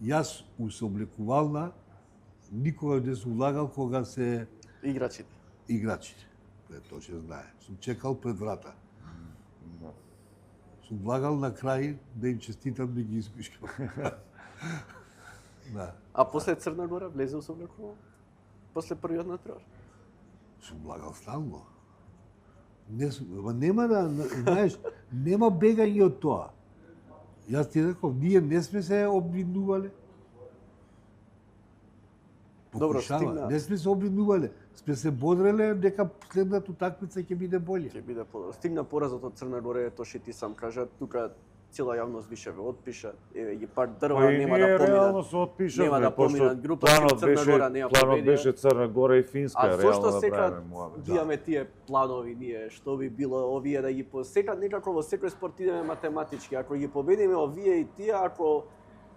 Јас усоблекувална никогаш не сум влагал кога се Играчите. играчите. Тоа ќе знае. Сум чекал пред врата. Сум влагал на крај да им честитам да ги искушкам. Да. А после Црна Гора влезе у соблекувал? После првиот натпревар? Сум влагал стално. Не сум, ама нема да, знаеш, нема бегање од тоа. Јас ти реков, ние не сме се обвинувале. Добро, Покушава, стигна. не сме се обвинувале. Сме се бодреле дека следната утакмица ќе биде боле. Ќе биде подобро. Стигна поразот од Црна Гора, тоа што ти сам кажа, тука цела јавност више ве отпиша, еве ги пар дрва, нема да реално поминат. се отпишавме, Нема да пошто поминат групата, планот Црна беше, Гора нема планот победија. беше Црна Гора и Финска, А реално зошто да секад правиме муабет. ги имаме тие планови ние, што би било овие да ги секад некако во секој спорт идеме математички, ако ги победиме овие и тие, ако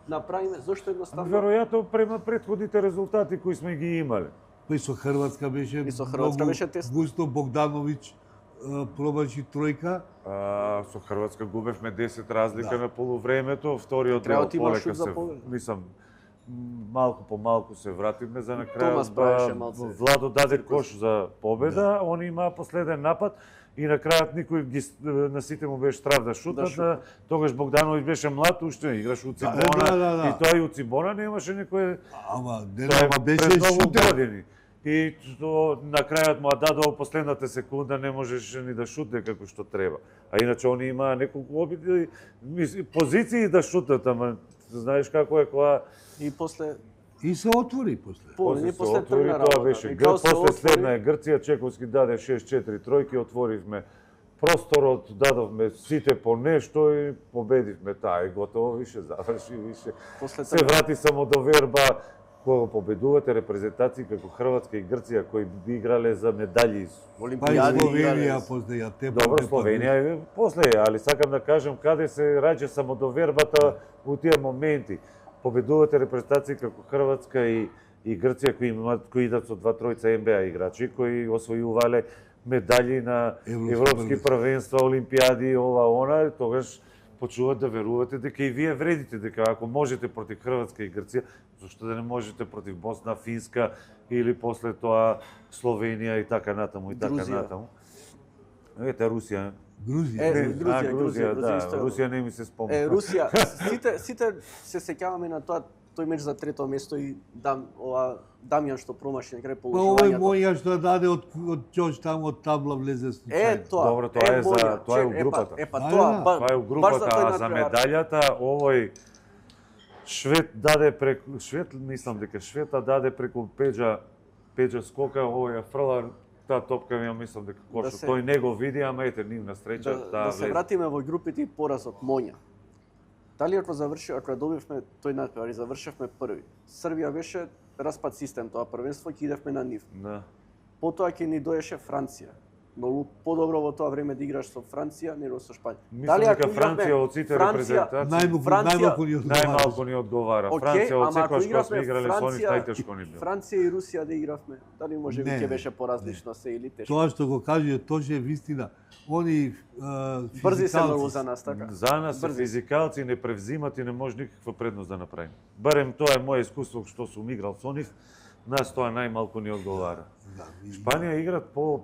направиме, зошто едноставно? Веројатно према претходните резултати кои сме ги имале. Па и со Хрватска беше И со Хрватска многу беше тесно. Густо Богдановиќ пробачи тројка. Со Хрватска губевме 10 разлика Да. на полувремето, вториот Треба дел ти имаш полека шут за се, победа. мислам, малку по малку се вративме за на Томас правеше малце Владо даде циркус. кош за победа, он има последен напад и на крајот никој ги на сите му беше страв да шутнат, шутнат. тогаш Богдановиќ беше млад, уште играше у Цибона да. и тој у Цибона немаше некој Ама не, Тоа ама беше пред многу шутер. години. И што на крајот му дадо последната секунда не можеше ни да шутне како што треба. А иначе они имаа неколку обиди позиции да шутнат, ама знаеш како е кога И после И се отвори после. не се после отвори, тргна тоа работа. беше И као се после отвори, следна е Грција, Чековски даде 6-4 тројки, отворивме просторот, дадовме сите по нешто и победивме таа и готово, више заврши, више. После Се врати самодоверба кога победувате репрезентации како Хрватска и Грција кои би играле за медаљи. Па и Олимпијади Словенија играле. после ја те. Добро, Словенија е после, али сакам да кажам каде се раѓа самодовербата у тие моменти. Победувате репрезентации како Хрватска и Грција кои идат со 2-3 НБА играчи кои освојувале медаљи на европски првенства, олимпијади, ова она, тогаш почнуваат да верувате дека и вие вредите, дека ако можете против Хрватска и Грција, зашто да не можете против Босна, Финска или после тоа Словенија и така натаму и така Грузија. натаму. Ете Русија. Грузија. Грузија да, исто е. Русија не ми се спомна. Русија, сите се сеќаваме на тоа тој меч за трето место и Дамјан што промаши на крај Па овој положувањето. моја што даде од Ќош таму од табла влезе случајно. Тоа. Добро, тоа е за- Моја. тоа е у Чек, групата. Епа, Да, тоа, да. Тоа е у баш групата, за тој а за надпревар. медаљата овој Швед даде преку мислам дека Швета даде преку Пеџа скока, овој ја фрла таа топка, ја мислам дека Да кошот. се- Тој не го види, ама ете нивна среќа Да се влезе. вратиме во групите и поразот Моња. Дали ако добивме тој надпревар и завршевме први, Србија беше распад систем тоа првенство, ќе идевме на нив. Да. Потоа ќе ни доеше Франција. Многу подобро во тоа време да играш со Франција, него со Шпанија. Мислам дека Франција од сите репрезентации Најмалку ни одговара. најмалку ни одговара. Океј, Франција од ама ако секогаш кога сме игравме играле со нив Франција- најтешко ни било. Франција и Русија да игравме, дали може би Не, ќе беше поразлично се или тешко. Тоа што го каже, тоа е вистина. Они Брзи се многу физикалци, за нас, така? За нас се Брзи. физикалци не превзимат и не може никаква предност да направим. Барем тоа е моје искуство што сум играл со нив. Нас тоа најмалку ни одговара. Да, Шпанија играат по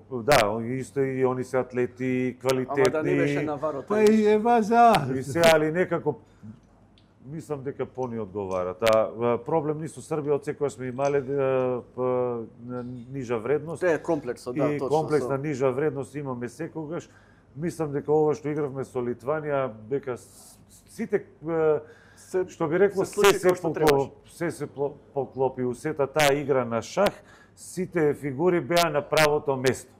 исто и они се атлети, квалитетни. Ама да не беше на варот. Па и ева за. И се, али некако мислам дека по-ни одговара. Проблем ни со Србија од секоја сме имале нижа вредност. Тоа е комплексот, да, И точно. комплекс на нижа вредност имаме секогаш. Мислам дека ова што игравме со Литванија, дека сите што би рекло се случи како што требаше. се поклопи у сета таа игра на шах, сите фигури беа на правото место.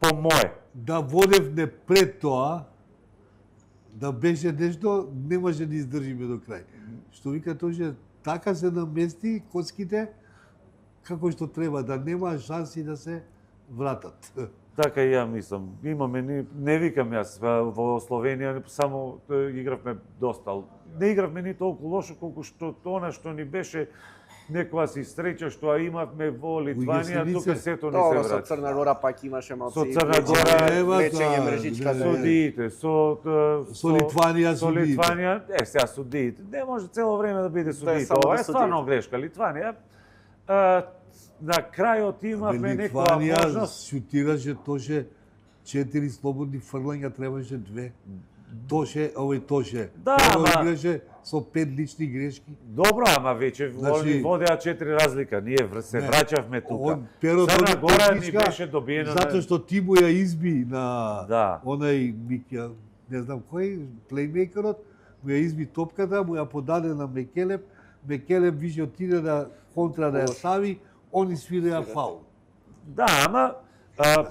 По мое. Да водевне пред тоа, да беше нешто, не може да издржиме до крај. Што вика тој, така се намести коцките како што треба, да нема шанси да се вратат. Така и ја мислам. Имаме, не викам јас, во Словенија само игравме доста. Не игравме ни толку лошо колку што она што ни беше некоја си среќа што ја имавме во Литванија, тука сето не се Со врати. Црна Гора пак имаше малци. Со Црна Гора лечење мрежичка. Судиите, со Литванија со Литванија, сега судиите. Не може цело време да биде судиите. Ова е стварно грешка. Литванија на крајот имавме некоја можност. Шутираше тоше 4 слободни фрлања, требаше 2. Тоше. Да, играше со 5 лични грешки. Добро, ама веќе они водеа 4 разлика. Ние се враќавме тука. Црна Гора ни беше добиена затоа што ти му ја изби на да. Онај Микја, не знам кој, плеймейкерот, му ја изби топката, му ја подаде на Мекелеп. Мекелеп више отиде да контра да ја стави, они свиреа фаул. Да, ама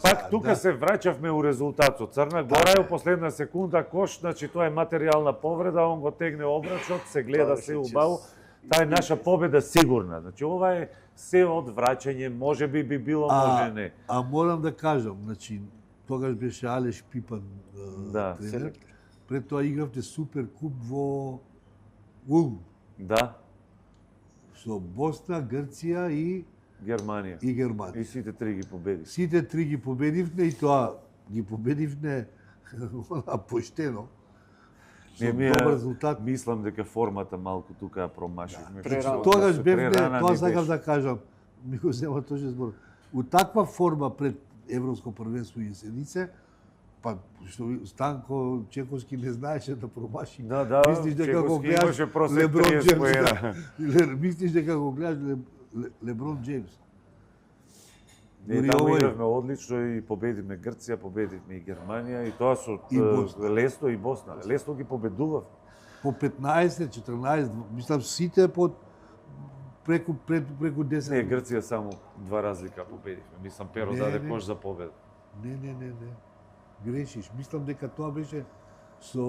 пак тука се враќавме у резултатот. Црна Гора е у последна секунда кош, значи тоа е материјална повреда, он го тегне обрачот, се гледа се убаво. Таа е наша победа сигурна. Значи ова е се од враќање, може би било, може не. А морам да кажам, значи тогаш беше Алеш Пипан тренер. Пред тоа игравте Супер куп во Улм. Да. Со Босна, Грција и Германија. И сите три ги победивме. Сите три ги победивме и тоа ги победивме поштено. Со добар резултат. Мислам дека формата малку тука ја промашивме. Тогаш бевме, тоа сакам да кажам, ми го зема тој збор. У таква форма пред Европско првенство и Jesenice, па што Станко Чековски не знаеше да промаши. Да, мислиш дека го гледаш Леброн Джеймс. Мислиш дека го гледаш Леброн Джеймс. Таму игравме одлично и победивме Грција, победивме и Германија и тоа со Лесно и Босна. Лесно ги победував. По 15, 14, мислам сите преку 10. Не, Грција само 2 разлика победивме. Мислам Перо даде кош за победа. Не. Грешиш. Мислам дека тоа беше со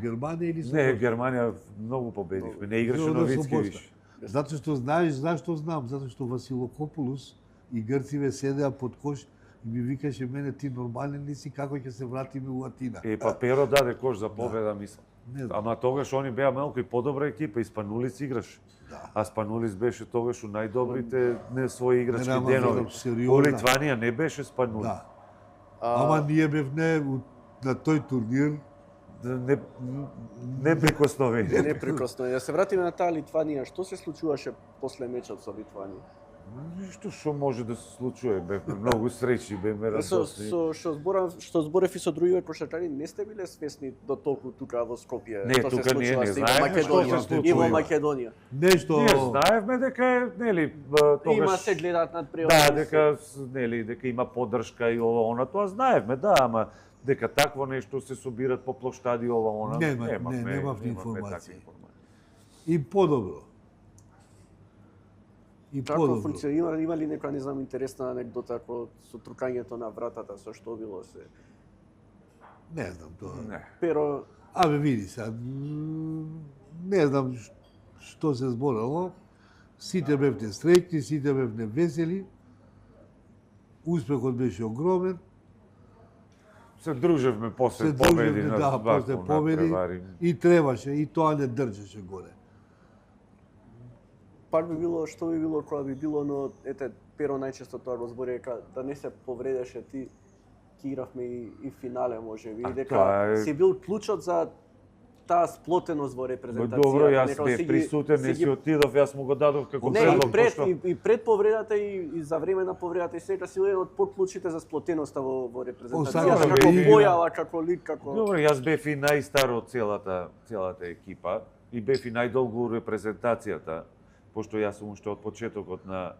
Германија или со Не, Германија многу победивме. Не играше Новицки више. Затоа што знаеш зашто знам, затоа што Василокопулус и грциве седеа под кош и ми викаше мене ти нормален ли си, како ќе се вратиме у Атина. Па Перо даде кош за победа, мислам. Ама тогаш они беа малку и подобра екипа, и Спанулис играше. А Спанулис беше тогаш у најдобрите своји играчки денови. У Литванија не беше Спанулис. Ама ние бевне на тој турнир неприкосновени. Неприкосновени. Да се вратиме на таа Литванија, што се случуваше после мечот со Литванија? Ништо што може да се случува, бевме многу среќни, бевме радосни. Што зборев и со другиве кошаркари, не сте биле свесни до толку тука во Скопје. Не, тука ние не знаеме што се случува. И во Македонија. Нешто ние знаевме дека нели тогаш има се гледаат над превод. Да, дека има поддршка и ова тоа знаевме, да, ама дека такво нешто се собират по плоштади ова немав информација. И подобро. Како функционира, има ли некоја, не знам, интересна анекдота со трукањето на вратата, со што било се? Не знам тоа. Не. Pero види се, не знам што се зборало. Сите бевте среќни, сите бевте весели. Успехот беше огромен. Се дружевме после победи на после победи и требаше, и тоа не држеше горе. Пак би било, што би било кога би било, но ете, Перо најчесто тоа го збори, дека да не се повредеше ти, ки игравме и финале, може би, дека си бил клучот за таа сплотеност во репрезентацијата. Добро, јас бев присутен, не си отидов, јас му го дадов како предлог. И пред повредата и за време на повредата и сега си еден од подклучите за сплотеноста во репрезентацијата, како појава, како лик, како... Добро, јас бев и најстар од целата екипа и бев и најдолго у репрезентацијата, пошто јас сум уште од почетокот на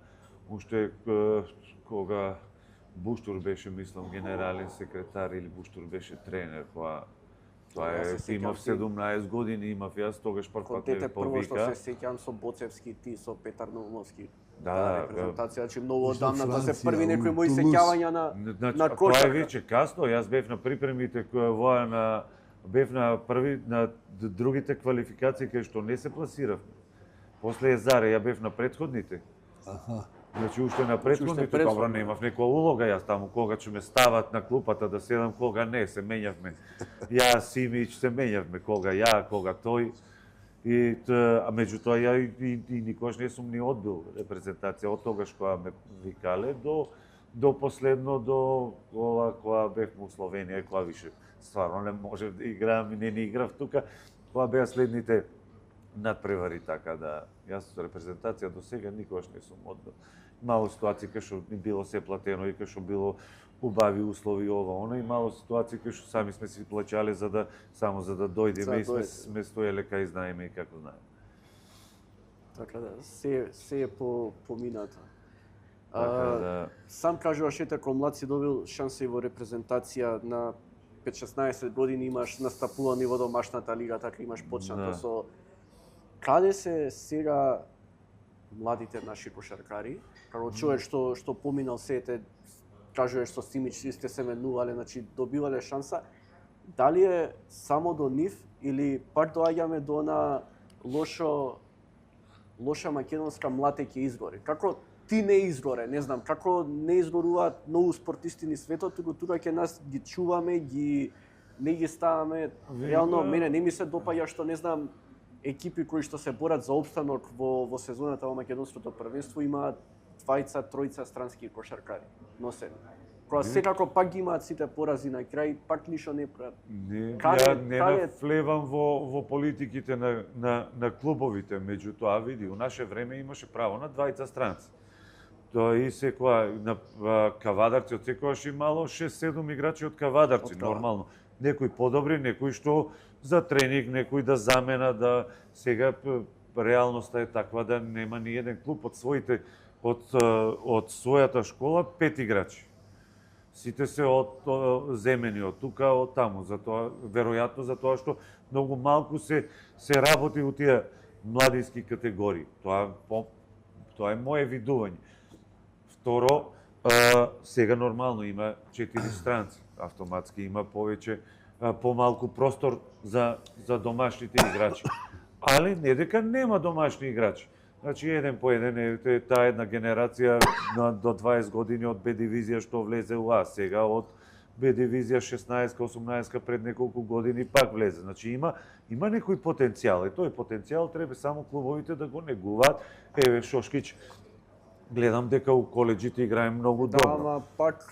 кога Буштур беше, мислам, генерален секретар или Буштур беше тренер, тоа е, имав 17 години, имав јас, тогаш прв пат ме повика. Прво што се сеќам со Боцевски, ти со Петар Наумовски. Да, репрезентација, значи многу одамна, тоа се први некои мои сеќавања на кошарка. Тоа е веќе касно, јас бев на припремите бев на другите квалификации кај што не се пласиравме. После Езаре, ја бев на претходните. Значи уште на претходните, предходно. добро, немав некоја улога јас таму, кога ќе ме стават на клупата да седам, кога не, се менјавме. Ја, Симич, се менјавме, кога ја, кога тој. А меѓутоа ја и никогаш не сум ни одбил репрезентација од тогаш кога ме викале до последно до ова кога бев во Словенија, кога више стварно не можев да играм и не играв тука, кога беа следните надпревари, така да јас репрезентација до сега никогаш не сум одбил. Мало ситуации кај што ни било се платено и кај што било убави услови ова она и мало ситуации кај што сами сме си плаќале само за да дојдеме и сме стоеле кај знаеме и како знаеме. Така да, се е поминато. Сам кажуваш ете како млад си добил шанса и во репрезентација на 5-16 години, имаш настапувани во домашната лига, така имаш почнато со... Каде се сега младите наши кошаркари, како човек што поминал сете, кажуваш со Симич, сте се менувале, значи добивале шанса, дали е само до нив или пак доаѓаме до на лоша македонска млад ќе изгори? Како ти не изгоре, не знам, како не изгоруваат многу спортисти ни светот, туку тука ќе нас ги чуваме, не ги ставаме. Реално мене не ми се допаѓа што не знам екипи кои што се борат за опстанок во сезоната во македонското првенство имаат 2-3 странски кошаркари носени. Кога секако пак ги имаат сите порази на крај, пак ништо не прават. Ја не навлевам во политиките на клубовите, меѓутоа види, у наше време имаше право на 2 странци. Тоа и секоја на кавадарци од секојаш имало 6-7 играчи од кавадарци, нормално. Некои подобри, некои што за тренинг, некои да замена, да сега реалноста е таква да нема ни еден клуб од својата школа 5 играчи. Сите се земени од тука, од таму, затоа веројатно затоа што многу малку се работи у тие младински категории. Тоа е моје видување. Второ, сега нормално има 4 странци, автоматски има помалку простор за домашните играчи. Али не дека нема домашни играчи. Значи еден по еден е таа една генерација до 20 години од Б дивизија што влезе у А, сега од Б дивизија 16-18 пред неколку години пак влезе. Значи има некој потенцијал и тој потенцијал треба само клубовите да го негуваат. Еве Шошкич, гледам дека у колеџите играе многу добро. Да, ама пак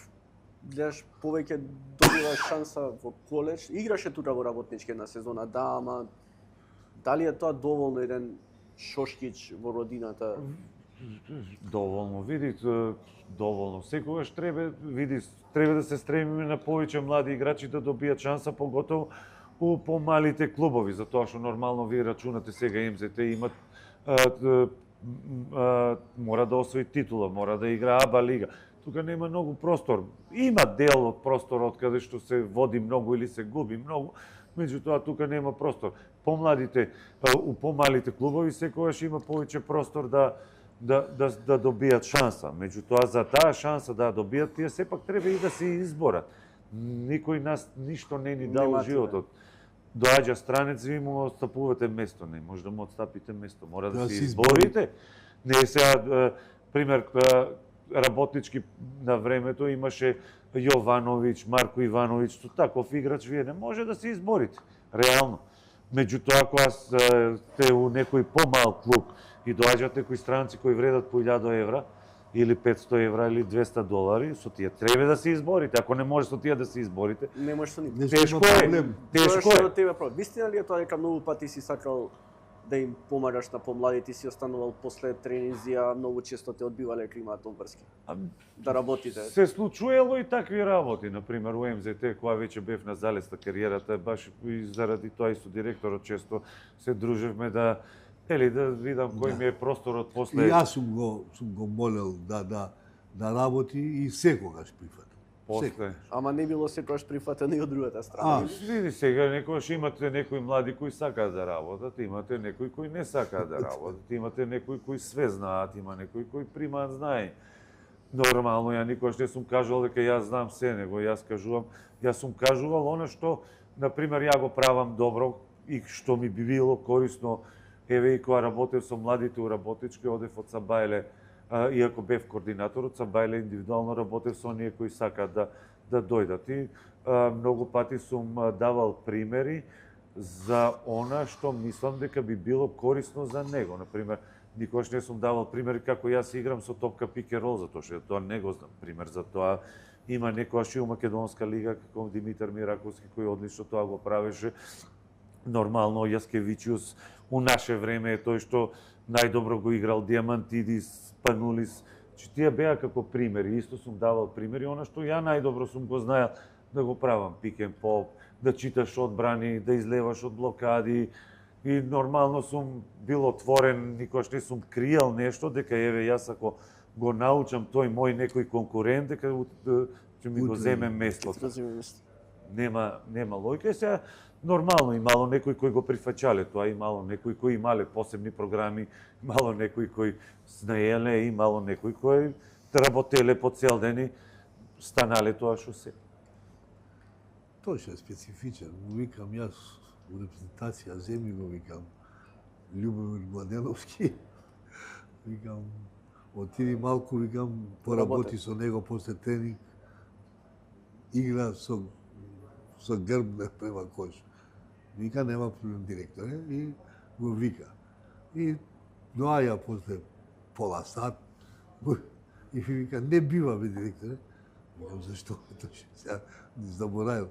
гледаш повеќе добива шанса во колеџ. Играше тука во работнички една сезона, да, ама дали е тоа доволно еден Шошкич во родината? Доволно, види, доволно. Секогаш треба да се стремиме на повеќе млади играчи да добијат шанса, поготово у помалите клубови, затоа што нормално вие рачунате сега МЗТ имат мора да освои титула, мора да игра АБА лига. Тука нема многу простор. Има дел од просторот каде што се води многу или се губи многу, меѓутоа тука нема простор. У помалите клубови секогаш има повеќе простор да добијат шанса. Меѓутоа за таа шанса да добијат, тие сепак треба и да се изборат. Никој нас ништо не ни дал животот. Доаѓа странец, ви му отстапувате место, не може да му отстапите место, мора да се изборите. Не сега пример работнички на времето имаше Јовановиќ, Марко Ивановиќ, со таков играч вие не може да се изборите, реално. Меѓутоа, кога сте у некој помал клуб и доаѓат некои странци кои вредат по 1000 евра, или 500 евра, или $200, со тие треба да се изборите. Ако не може со тие да се изборите, не може со нив. Тешко е. Тешко е. Вистина ли е тоа дека многу пати си сакал да им помагаш на помладите, си останувал после тренинзи, а многу често те одбивале климатот врски? Да работите. Се случувало и такви работи, например у МЗТ, кога веќе бев на залеста кариерата, баш и заради тоа и со директорот често се дружевме да видам кој ми е просторот после. И јас сум го молел да работи и секогаш прифатил. После. Ама не било секогаш прифатено и од другата страна. Види сега, некогаш имате некои млади кои сакаат да работат, имате некои кои не сакаат да работат, имате некои кои све знаат, има некои кои примаат знаење. Нормално, ја никогаш не сум кажувал дека јас знам се, него јас сум кажувал она што, например, ја го правам добро и што ми би било корисно. Еве и кога работев со младите у работнички, одев од Сабајле Иако бев координатор, сам бајле индивидуално работев со оние кои сакаат да дојдат. И многу пати сум давал примери за она што мислам дека би било корисно за него. Например, никош не сум давал примери како јас играм со топка пик н рол, затоа што тоа не го знам. Пример за тоа има некојаш и у Македонска лига како Димитар Мираковски кој одлично тоа го правеше. Нормално Јаскевичиус у наше време е тој што најдобро го играл Диамантидис, Панулис. Че тие беа како примери. Исто сум давал примери, она што ја најдобро сум го знаел да го правам пик н поп, да читаш одбрани, да излеваш од блокади. И нормално сум бил отворен, никош не сум криел нешто, дека еве јас ако го научам тој мој некој конкурент, дека ќе ми го земе местото. Нема лојка. Сега нормално имало некои кои го прифаќале тоа, имало некои кои имале посебни програми, имало некои кои знаеле, имало некои кои работеле по цел ден и станале тоа што се. Тој што е специфичен. Викам јас у репрезентација земји го викам Љубомир Младеновски. Викам отиди малку, викам поработи со него после тренинг. Игра со грб према кош. Вика нема проблем директоре и го вика. И доаѓа после пола сат и вика не бива бе директоре. Викам зашто? Сега заборавам.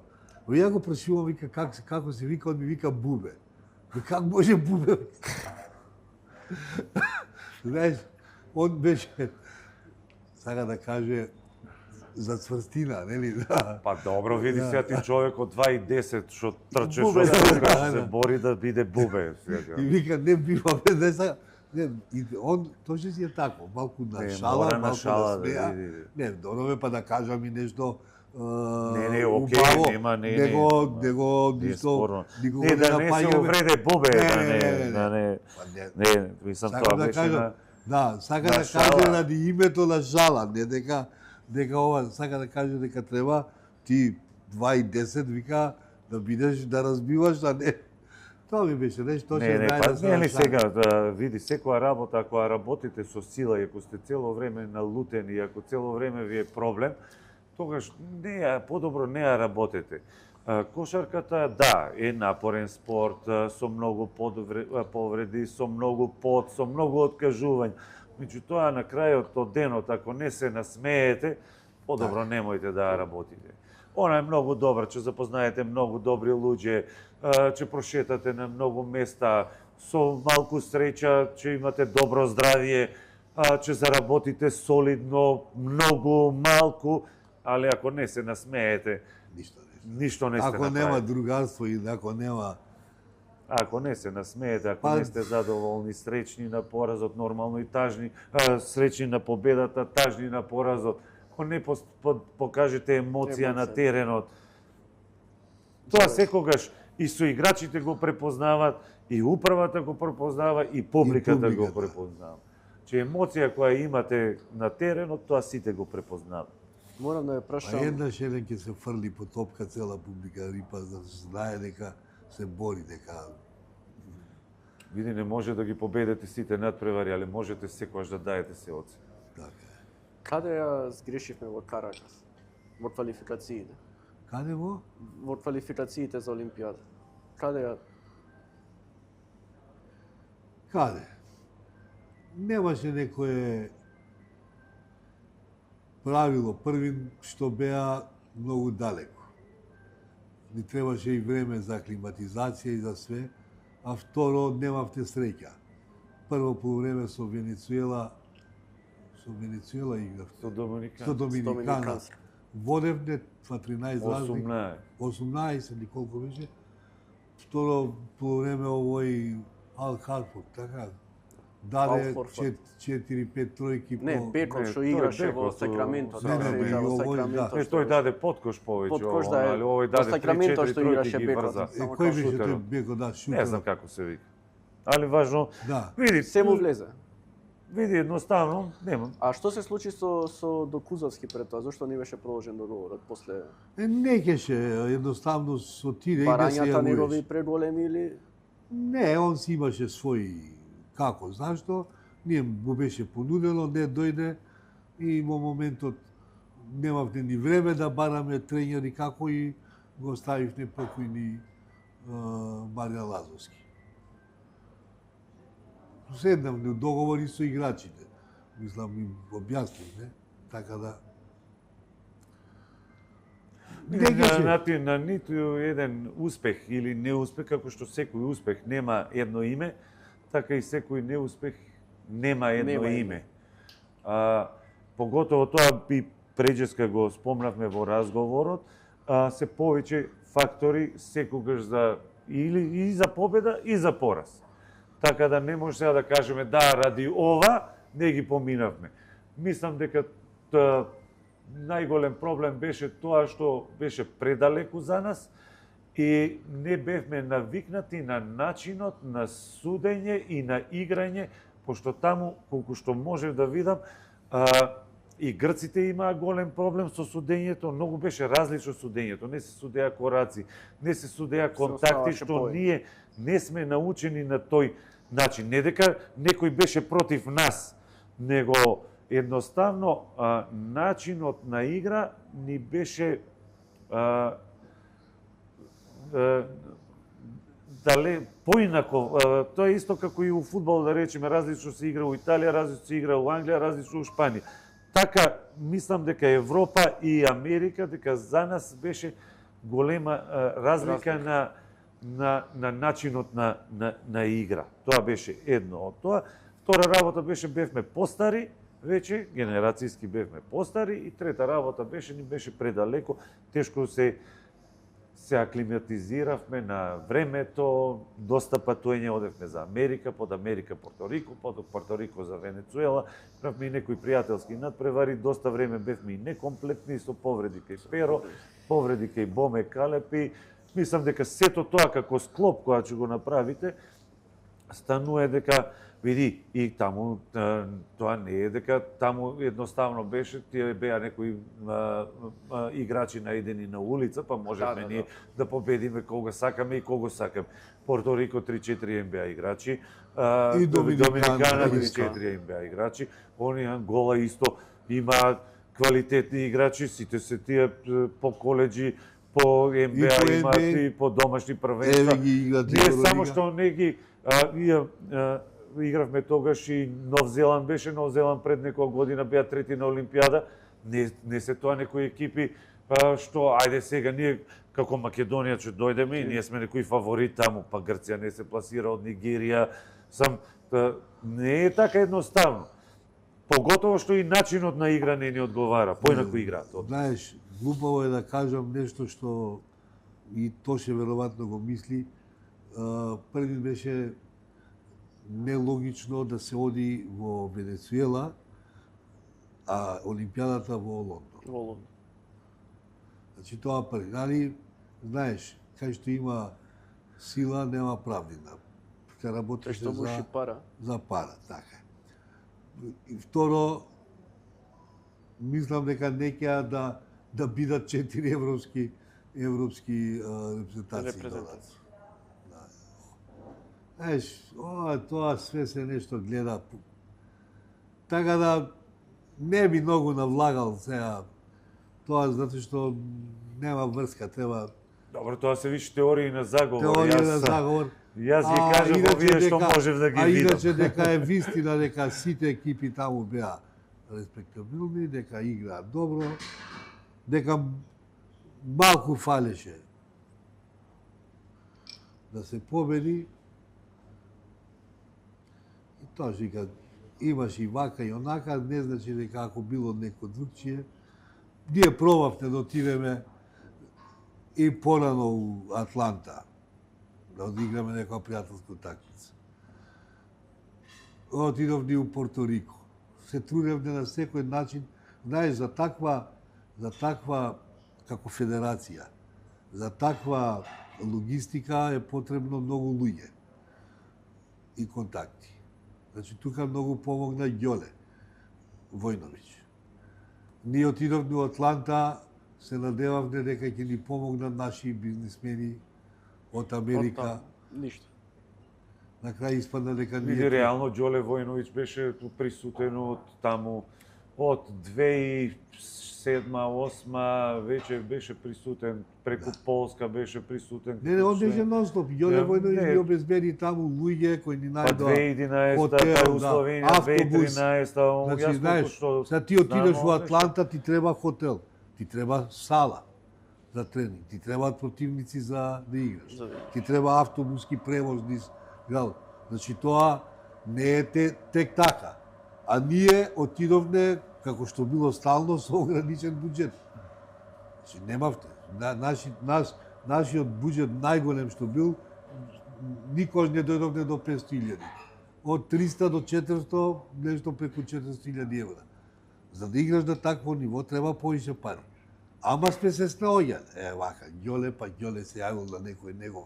Ја го прашувам, вика, како се вика, он ми вика бубе. Как може бубе? Знаеш, он беше, сака да каже, за цврстина, нели? Да. Па добро, види сега ти човек од 2,10 што трче, Бубе, што се бори да биде бубе. И вика, не бива, бе, не сака. Не, и он точно си е тако, малку на шала, малку на смеа. Не, донове па да кажам и нешто Не, окей, нема, него ништо, никого не напаѓаме. Не се увреде бубе, не, мислам тоа беше на... Да, сака да каже ради името на шала, не дека ова, сака да каже дека треба ти 2,10 вика да бидеш, да разбиваш, а не... Тоа ми беше нешто, што не, па нели сега, види, секоја работа, ако работите со сила и ако сте цело време налутени, и ако цело време ви е проблем, тогаш подобро не ја работете. Кошарката, да, е напорен спорт, со многу повреди, со многу пот, со многу откажување. Меѓутоа, на крајот од денот, ако не се насмеете, подобро немојте да ја работите. Она е многу добра, ќе запознаете многу добри луѓе, ќе прошетате на многу места, со малку среќа, ќе имате добро здравје, ќе заработите солидно, многу, малку, али ако не се насмеете, ништо не сте направили. Ако нема другарство и ако нема... Ако не се насмеете, ако не сте задоволни, среќни на поразот, нормално и тажни, среќни на победата, тажни на поразот, ако не покажете емоција на теренот, тоа секогаш и со играчите го препознават, и управата го препознава, и публиката го препознава. Че емоција која имате на теренот, тоа сите го препознават. Морам да ја прашам... Еднаш еден ќе се фрли по топка цела публика, рипа, да знае дека се бори, дека... Види, не може да ги победите сите надпревари, али можете секојаш да даете се оцен. Така е. Каде ја сгрешивме во Каракас? Во квалификациите? Каде во? Во квалификациите за Олимпијада. Каде ја... Каде? Немаше некое правило. Први што беа многу далеко. Ни требаше и време за аклиматизација и за све, а второ немавте среќа. Прво полувреме со Венецуела игравте. Со Со Доминикана. Водевне 13 разлик. 18 или колку беше. Второ полувреме овој Ал Харфорд, така? Даде 4-5 тројки по... Не, Беков што играше во Сакраменто. Тој даде Поткош повеќе. Поткош да е, овој во Сакраменто што играше Беков. Кој беше тој Беков, да, шутер? Не знам како се вика. Али важно, види, се му влезе. Види, едноставно, нема. А што се случи со Докузовски пред тоа? Зошто не беше продолжен договорот после? Не кеше, едноставно со тире и да се јавуваш. Барањата негови преголеми или? Не, он си имаше своји, како, зашто? Ние му беше понудено, не дојде и во моментот немавме ни време да бараме тренери како и го оставивме покојни Маријан Лазовски. Седнавме договори со играчите. Мислам, им објаснивме, така да... На ниту еден успех или неуспех, како што секој успех нема едно име, така и секој неуспех нема едно име. Поготово тоа и преđеска го спомнавме во разговорот, се повеќе фактори секогаш за или и за победа и за пораз. Така да не може сега да кажеме да ради ова не ги поминавме. Мислам дека најголем проблем беше тоа што беше предалеку за нас и не бевме навикнати на начинот на судење и на играње, пошто таму, колку што можев да видам, и грците имаа голем проблем со судењето, многу беше различно судењето, не се судеа кораци, не се судеа контакти, што ние не сме научени на тој начин. Не дека некој беше против нас, него едноставно начинот на игра ни беше поинако. Тоа е исто како и у фудбал, да речеме, различно се игра у Италија, различно се игра у Англија, различно у Шпанија. Така, мислам дека Европа и Америка, дека за нас беше голема разлика на начинот на игра. Тоа беше едно од тоа. Втора работа беше бевме постари, веќе генерацијски бевме постари, и трета работа ни беше предалеку, тешко се аклиматизиравме на времето, доста патување одевме за Америка, под Америка Порторико, под Порторико за Венецуела, правме и некои пријателски надпревари, доста време бевме и некомплетни со повреди кај Перо, повреди кај Боме Калепи. Мислам дека сето тоа како склоп кога ќе го направите, станува дека види, и таму тоа не е дека таму едноставно беше, тие беа некои играчи наидени на улица, па можевме ние да победиме кога сакаме и кого сакаме. Порторико 3-4 НБА играчи, и Доминикана 3-4 НБА играчи, они Ангола исто има квалитетни играчи, сите се тие по коледжи, по НБА имаат и по домашни првенства. Ние само што не ги игравме тогаш и Нов Зеланд беше, Нов Зеланд пред некоја година беа трети на Олимпијада. Не се тоа некои екипи што ајде сега ние како Македонија ќе дојдеме и ние сме некои фаворит таму, па Грција не се пласира од Нигерија. Не е така едноставно. Поготово што и начинот на игра не ни одговара, поинаку играат. Знаеш, глупаво е да кажам нешто што и Тоше веројатно го мисли. Први беше нелогично да се оди во Венецуела, а Олимпијадата во Лондон. Во Лондон. Значи тоа први, нали, знаеш, кај што има сила, нема правдина. Ке работиш за пара, така. И второ, мислам дека не ќе да бидат 4 европски репрезентации. Знаеш, тоа све се нешто гледа. Така да не би многу навлагал сега тоа, затоа што нема врска, треба... Добро, тоа се више теории на заговор. Теорија на заговор. Јас ги кажам овие што можев да ги видам. А иначе дека е вистина дека сите екипи таму беа респектабилни, дека играат добро, дека малку фалеше да се победи. И тоа вика, имаш и вака и онака, не значи дека ако било неко другчие. Ние пробавте да отидеме и порано у Атланта, да одиграме некоја пријателска утакмица. Отидовме у Порторико. Се трудевме на секој начин. Знаеш, за таква како федерација, за таква логистика е потребно многу луѓе и контакти. Значи, тука многу помогна Ѓоле Војновиќ. Ние отидовме у Атланта, се надевавме дека ќе ни помогнат наши бизнисмени од Америка. Ништо. На крај испадна дека Види, реално Ѓоле Војновиќ беше присутен од таму, од 2007-2008 веќе беше присутен, преку Полска беше присутен. Не, он беше нон-стоп. Ѓоле Војновиќ ги обезбеди таму луѓе кои ни најдоа. Па 2011-та, па у Словенија 2013-та, Значи, знаеш, сега ти отидеш во Атланта, ти треба хотел, ти треба сала за тренинг, ти требаат противници за да играш, ти треба автобуски превоз низ град. Значи тоа не е тек така. А ние отидовме, како што било стално, со ограничен буџет. Значи немавте. Нашиот буџет најголем што бил, никош не дојдовме до 500.000. Од 300 до 400, нешто преку 400.000 евра. За да играш на такво ниво, треба повише пари. Ама сме се снаоѓали. Вака, Ѓоле се јавил на некој негов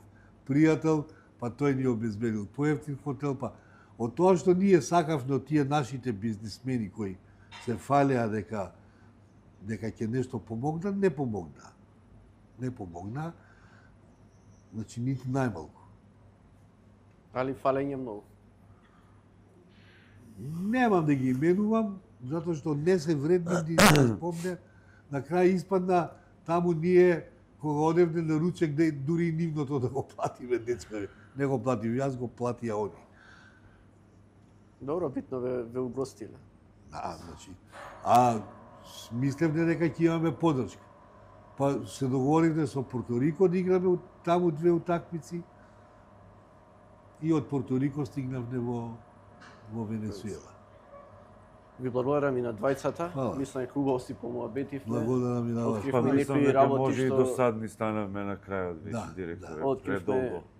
пријател, па тој ни обезбедил поевтин хотел, па од тоа што ние сакавме од тие нашите бизнисмени кои се фалеа дека ќе нешто помогна, не помогна. Не помогна, значи нити најмалку. Али фалење многу. Немам да ги именувам, затоа што не се вредни да се спомне. На крај испадна таму ние кога одевме на ручек дури и нивното да го платиме дечка. Не го платив јас, го платија они. Добро, битно ве угостиле. Значи, мислевме дека ќе имаме поддршка. Па се договоривме со Порто Рико да играме таму 2 утакмици и од Порто Рико стигнавме во Венецуела. Ви благодарам и на двајцата. Мислам дека убаво си помоабетивме. Благодарам и на вас. Па мислам дека може и досадни станавме на крајот веќе директор.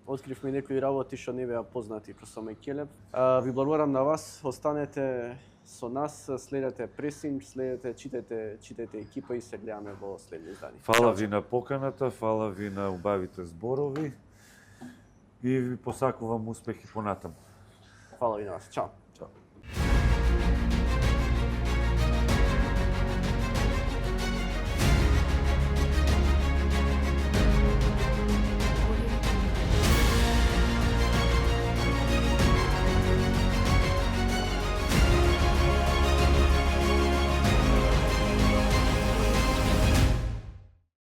Откривме некои работи што не беа познати кога сум Келеб. Ви благодарам на вас. Останете со нас, следете пресинг, следете, читете екипа и се гледаме во следни издани. Фала ви на поканата, фала ви на убавите зборови и ви посакувам успехи понатаму. Фала ви на вас. Чао.